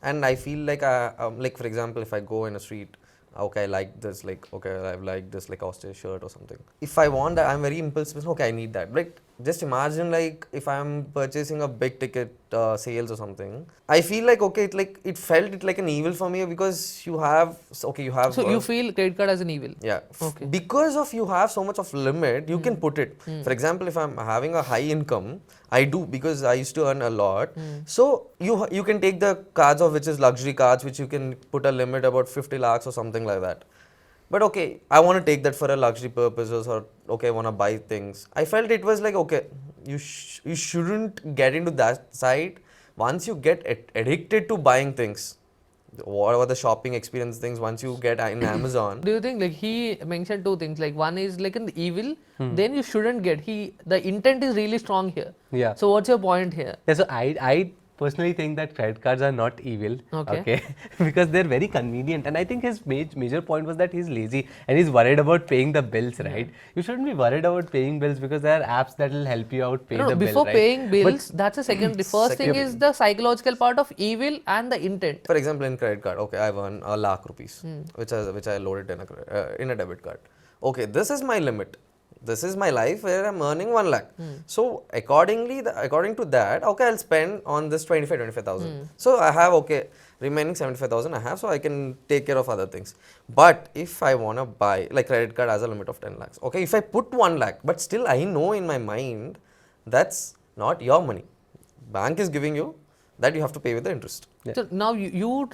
and I feel like like for example, if I go in a street, okay, I like this, like okay, I like this like Australia shirt or something. If I want that, I'm very impulsive. Okay, I need that. Like just imagine like if I'm purchasing a big ticket sales or something, I feel like okay, it felt like an evil for me because you have. So you feel credit card as an evil. Yeah. Okay. Because of you have so much of limit, you can put it. For example, if I'm having a high income, I do because I used to earn a lot. So you can take the cards of which is luxury cards, which you can put a limit about 50 lakhs or something like that. But okay, I want to take that for a luxury purposes, or okay, I want to buy things. I felt it was like okay, you shouldn't get into that side. Once you get addicted to buying things, whatever the shopping experience things, once you get in Amazon. Do you think like he mentioned two things, like one is like an evil, then you shouldn't get, the intent is really strong here. Yeah. So what's your point here? Yeah, so I personally think that credit cards are not evil. Okay. Because they're very convenient, and I think his major point was that he's lazy and he's worried about paying the bills, right? You shouldn't be worried about paying bills because there are apps that will help you out pay the bill, Before right? paying bills, that's a second. The first thing is the psychological part of evil and the intent. For example, in credit card, okay, I've earned ₹1 lakh, which I loaded in a debit card. Okay, this is my limit. This is my life where I'm earning 1 lakh. So according to that, okay, I'll spend on this 25,000. So I have remaining 75,000 I have, so I can take care of other things. But if I want to buy like credit card has a limit of 10 lakhs. Okay, if I put 1 lakh, but still I know in my mind that's not your money. Bank is giving you that, you have to pay with the interest. So now you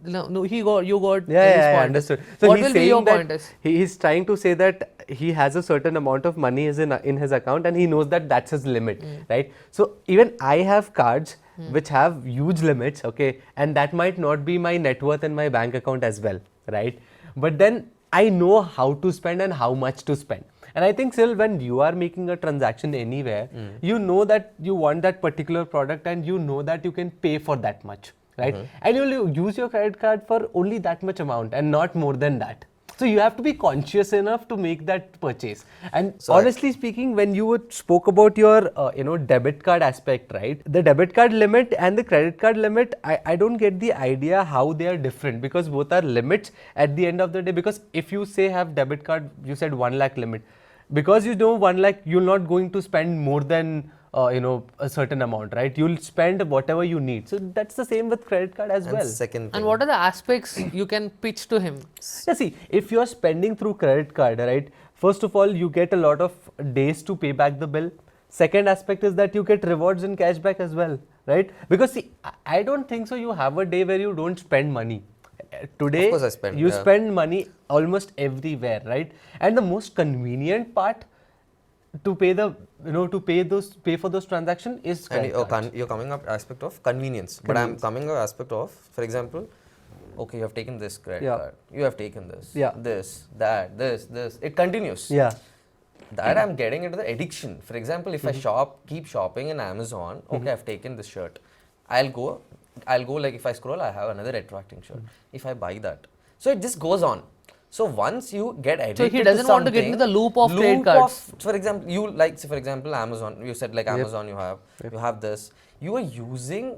No, you got Yeah, his yeah, I point. understood. So What he's will be saying your that point is? he's trying to say that he has a certain amount of money is in his account, and he knows that that's his limit, right? So even I have cards which have huge limits, okay, and that might not be my net worth in my bank account as well, right? But then I know how to spend and how much to spend. And I think still when you are making a transaction anywhere, you know that you want that particular product and you know that you can pay for that much, right? And you'll use your credit card for only that much amount and not more than that. So you have to be conscious enough to make that purchase. And honestly speaking, when you spoke about your debit card aspect, right? The debit card limit and the credit card limit, I don't get the idea how they are different, because both are limits at the end of the day. Because if you say have debit card, you said 1 lakh limit, because you know 1 lakh, you're not going to spend more than a certain amount, right? You'll spend whatever you need. So that's the same with credit card as And well. second thing. And what are the aspects you can pitch to him? Yeah, see, if you're spending through credit card, right, first of all, you get a lot of days to pay back the bill. Second aspect is that you get rewards and cashback as well, right? Because see, I don't think so you have a day where you don't spend money. Today, Of course I spend, you yeah. spend money almost everywhere, right? And the most convenient part to pay pay for those transactions is And credit cards. you're coming up aspect of convenience. But I'm coming up aspect of, for example, okay, you have taken this credit Yeah. card. You have taken this. Yeah. This, that, this. It continues. Yeah. That I'm getting into the addiction. For example, if I keep shopping in Amazon, okay, I've taken this shirt. I'll go like if I scroll, I have another attracting shirt. If I buy that. So it just goes on. So once you get addicted he doesn't to want to get into the loop of credit cards. For example, you like, say for example, Amazon. You said like Amazon, you have this. You are using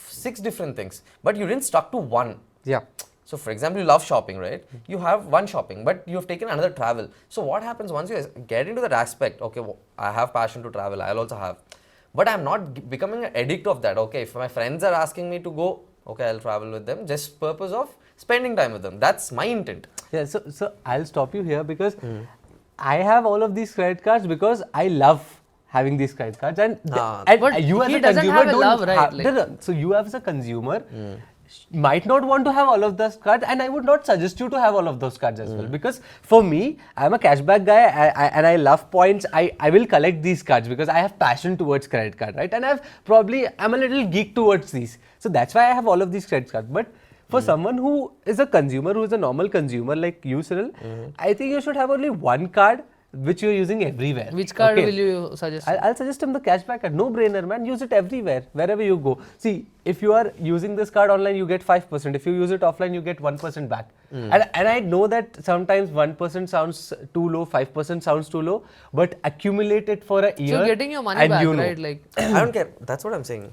6 different things, but you didn't stuck to one. Yeah. So for example, you love shopping, right? You have one shopping, but you have taken another travel. So what happens once you get into that aspect? Okay, I have passion to travel. I'll also have, but I'm not becoming an addict of that. Okay, if my friends are asking me to go, okay, I'll travel with them just purpose of spending time with them. That's my intent. Yeah, so I'll stop you here because I have all of these credit cards because I love having these credit cards, and But you as he a doesn't consumer have a don't love, right? have- Like- no, so you as a consumer might not want to have all of those cards, and I would not suggest you to have all of those cards as well, because for me, I'm a cashback guy, and I love points. I will collect these cards because I have passion towards credit card, right? And I'm a little geek towards these, so that's why I have all of these credit cards. But for someone who is a consumer, who is a normal consumer like you, Cyril, I think you should have only one card which you're using everywhere. Which card Okay. will you suggest? I'll suggest him the cashback card. No brainer, man. Use it everywhere, wherever you go. See, if you are using this card online, you get 5%. If you use it offline, you get 1% back. And I know that sometimes 1% sounds too low, 5% sounds too low, but accumulate it for a year. So you're getting your money and back, you know. right? Like, I don't care. That's what I'm saying.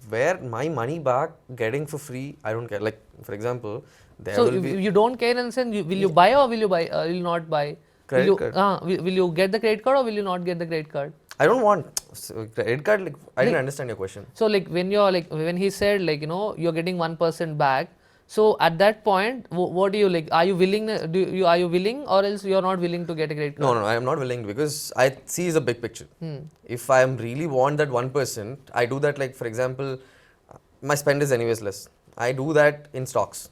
Where my money back, getting for free, I don't care. Like for example, there so will be you don't care in the sense, will you buy or will you buy? Will you not buy? Credit will card. Will you get the credit card or will you not get the credit card? I don't want credit card. Like I didn't understand your question. So like when he said like you're getting 1% back. So at that point, what do you like? Are you willing? Are you willing or else you're not willing to get a credit card? No, I am not willing because I see is a big picture. If I am really want that 1%, I do that. Like for example, my spend is anyways less. I do that in stocks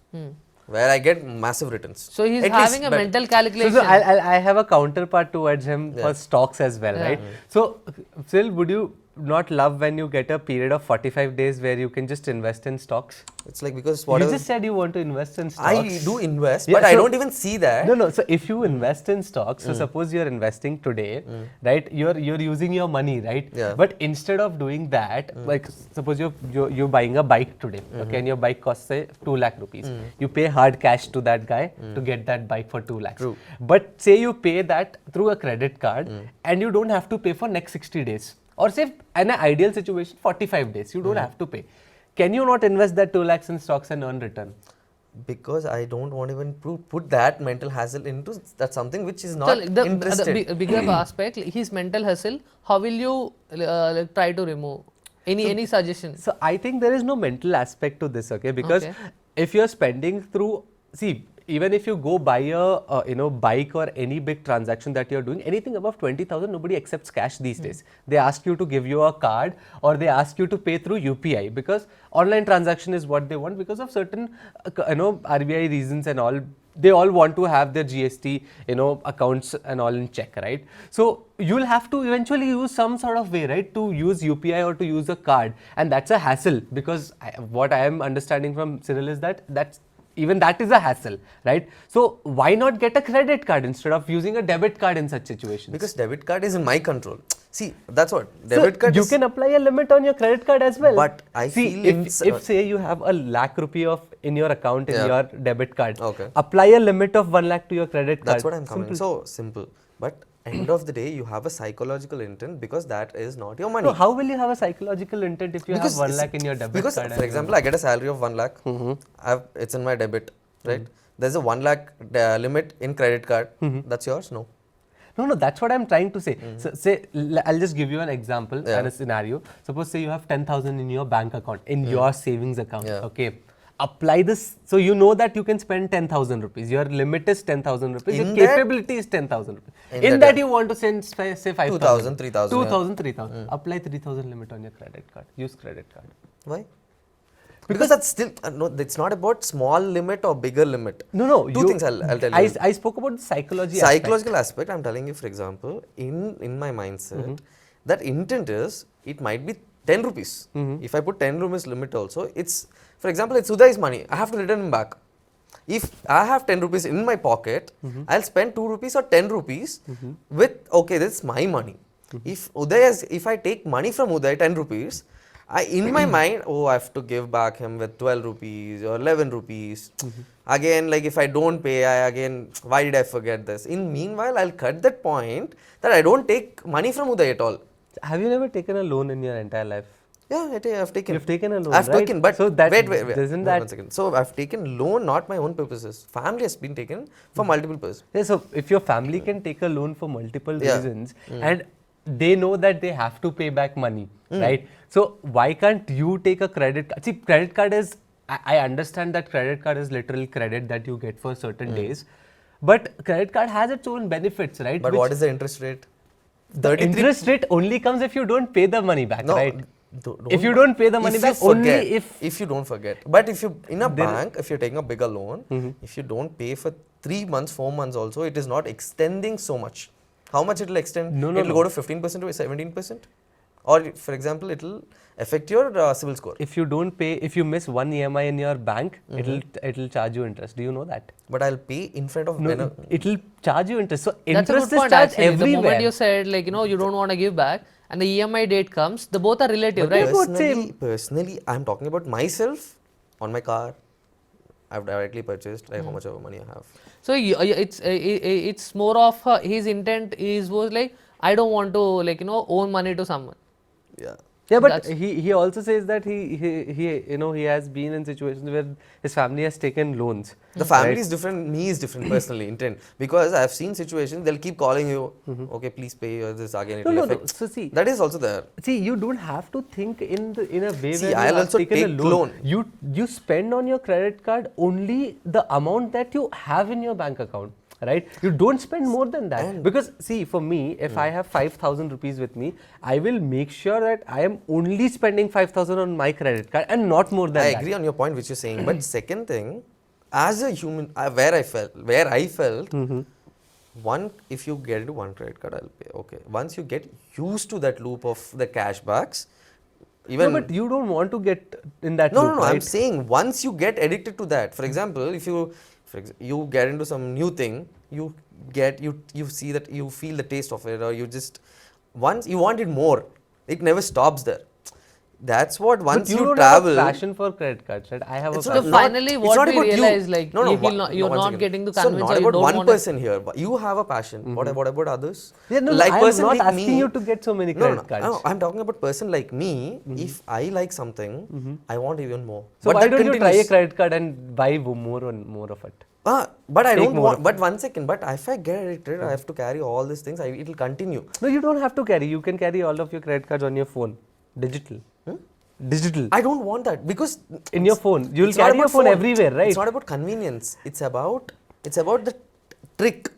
where I get massive returns. So he's At having least a better. mental calculation. So I have a counterpart towards him for stocks as well, right? So, Cyril, would you not love when you get a period of 45 days where you can just invest in stocks? It's like because You whatever just said you want to invest in stocks. I do invest, Yeah, but I so- don't even see that. No. So if you invest in stocks, so suppose you're investing today, right? You're using your money, right? Yeah. But instead of doing that, like suppose you're buying a bike today, okay, and your bike costs say 2 lakh rupees. You pay hard cash to that guy to get that bike for 2 lakhs. True. But say you pay that through a credit card, and you don't have to pay for next 60 days, or say in an ideal situation 45 days, you don't have to pay. Can you not invest that 2 lakhs in stocks and earn return? Because I don't want to even put that mental hassle into that something which is So not like the interested. bigger aspect, like his mental hustle. How will you like try to remove? Any suggestions? So I think there is no mental aspect to this, okay? Because Okay. if you're spending through, see, even if you go buy a bike or any big transaction that you're doing, anything above 20,000, nobody accepts cash these days. They ask you to give you a card, or they ask you to pay through UPI, because online transaction is what they want because of certain RBI reasons and all. They all want to have their GST, accounts and all in check, right? So you'll have to eventually use some sort of way, right, to use UPI or to use a card, and that's a hassle, because what I am understanding from Siril is that that is a hassle, right? So why not get a credit card instead of using a debit card in such situations? Because debit card is in my control. See, that's what debit card you is. can apply a limit on your credit card as well. But I see, feel if say you have a lakh rupee in your account in your debit card, Okay. apply a limit of 1 lakh to your credit card. That's what I'm coming. So simple. But end of the day, you have a psychological intent because that is not your money. No, how will you have a psychological intent if you Because have 1 lakh in your debit because card? for example, I get a salary of 1 lakh. It's in my debit, right? There's a 1 lakh limit in credit card. That's yours? No. No, that's what I'm trying to say. So, I'll just give you an example and a scenario. Suppose, say you have 10,000 in your bank account, in your savings account. Okay. Apply this. So you know that you can spend 10,000 rupees. Your limit is 10,000 rupees. Your capability is 10,000 rupees. In that you want to send, say 5,000. 2,000, 3,000. 2,000, 3,000. Apply 3,000 limit on your credit card. Use credit card. Why? Because that's still no. It's not about small limit or bigger limit. No. Two things I'll tell you. I spoke about the Psychological aspect. I'm telling you, for example, in my mindset, that intent is it might be 10 rupees. If I put 10 rupees limit also, it's, for example, it's Uday's money. I have to return him back. If I have 10 rupees in my pocket, I'll spend 2 rupees or 10 rupees with, okay, this is my money. If I take money from Uday, 10 rupees, in my mind, I have to give back him with 12 rupees or 11 rupees. Again, like if I don't pay, why did I forget this? Meanwhile, I'll cut that point that I don't take money from Uday at all. Have you never taken a loan in your entire life? Yeah, I've taken. You've taken a loan, I've right? taken, but so that, wait. Isn't Wait that 1 second. So I've taken loan, not my own purposes. Family has been taken for multiple purposes. Yeah, so if your family can take a loan for multiple reasons and they know that they have to pay back money, right? So why can't you take a credit card? See, credit card is, I understand that credit card is literal credit that you get for certain days, but credit card has its own benefits, right? But what is the interest rate? The interest rate only comes if you don't pay the money back, right? If you don't don't pay the money if back, you forget, only if you don't forget. But if you in a bank, if you're taking a bigger loan, if you don't pay for 3 months, 4 months also, it is not extending so much. How much it will extend? No, it will go to 15% to 17%, or for example, it will affect your CIBIL score. if you don't pay, if you miss one EMI in your bank, it'll charge you interest. Do you know that? But I'll pay in front of No, it'll charge you interest. So That's a interest good is point charged actually. The everywhere. moment you said you don't want to give back and the EMI date comes, the both are relative, right? Personally, I'm talking about myself. On my car, I've directly purchased how much of money I have. So it's more of his intent was like, I don't want to owe money to someone. Yeah. Yeah, but That's- he also says that he has been in situations where his family has taken loans. The family right? is different, me is different personally, intent. Because I've seen situations, they'll keep calling you, okay, please pay this again, it will No. affect. So see, That is also there. see, you don't have to think in a way See, where you I'll have also taken a take loan. loan. You spend on your credit card only the amount that you have in your bank account. Right? You don't spend more than that. Because see, for me, if I have 5,000 rupees with me, I will make sure that I am only spending 5,000 on my credit card and not more than I that. agree on your point which you're saying. But second thing, as a human, where I felt, if you get into one credit card, I'll pay. Okay. Once you get used to that loop of the cashbacks, even No, but you don't want to get in that No, loop, I'm right? saying once you get addicted to that, for example, if you get into some new thing, you see that you feel the taste of it, or once you want it more, it never stops there. That's what once But you don't travel. have a passion for credit cards, right? I have a It's passion. So not- finally, it's what not we about you. realize, you're one not second. getting to So convince not or you about don't one want person here. But you have a passion. What about others? Yeah, no, like I person am not like asking me, you to get so many credit cards. No, I'm talking about person like me. If I like something, I want even more. So But why that don't you try a continues. credit card and buy more and more of it? But I Take don't more want. of But 1 second. But if I get addicted, I have to carry all these things. It will continue. No, you don't have to carry. You can carry all of your credit cards on your phone, digital. digital. I don't want that because In your phone. You'll it's not carry your about phone everywhere, right? It's not about convenience. It's about the trick.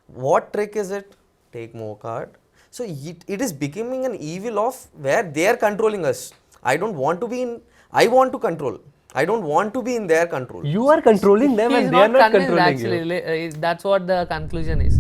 What trick is it? Take more card. So it is becoming an evil of where they are controlling us. I don't want to be in. I want to control. I don't want to be in their control. You are controlling them He is and they are not convinced controlling actually. you. That's what the conclusion is.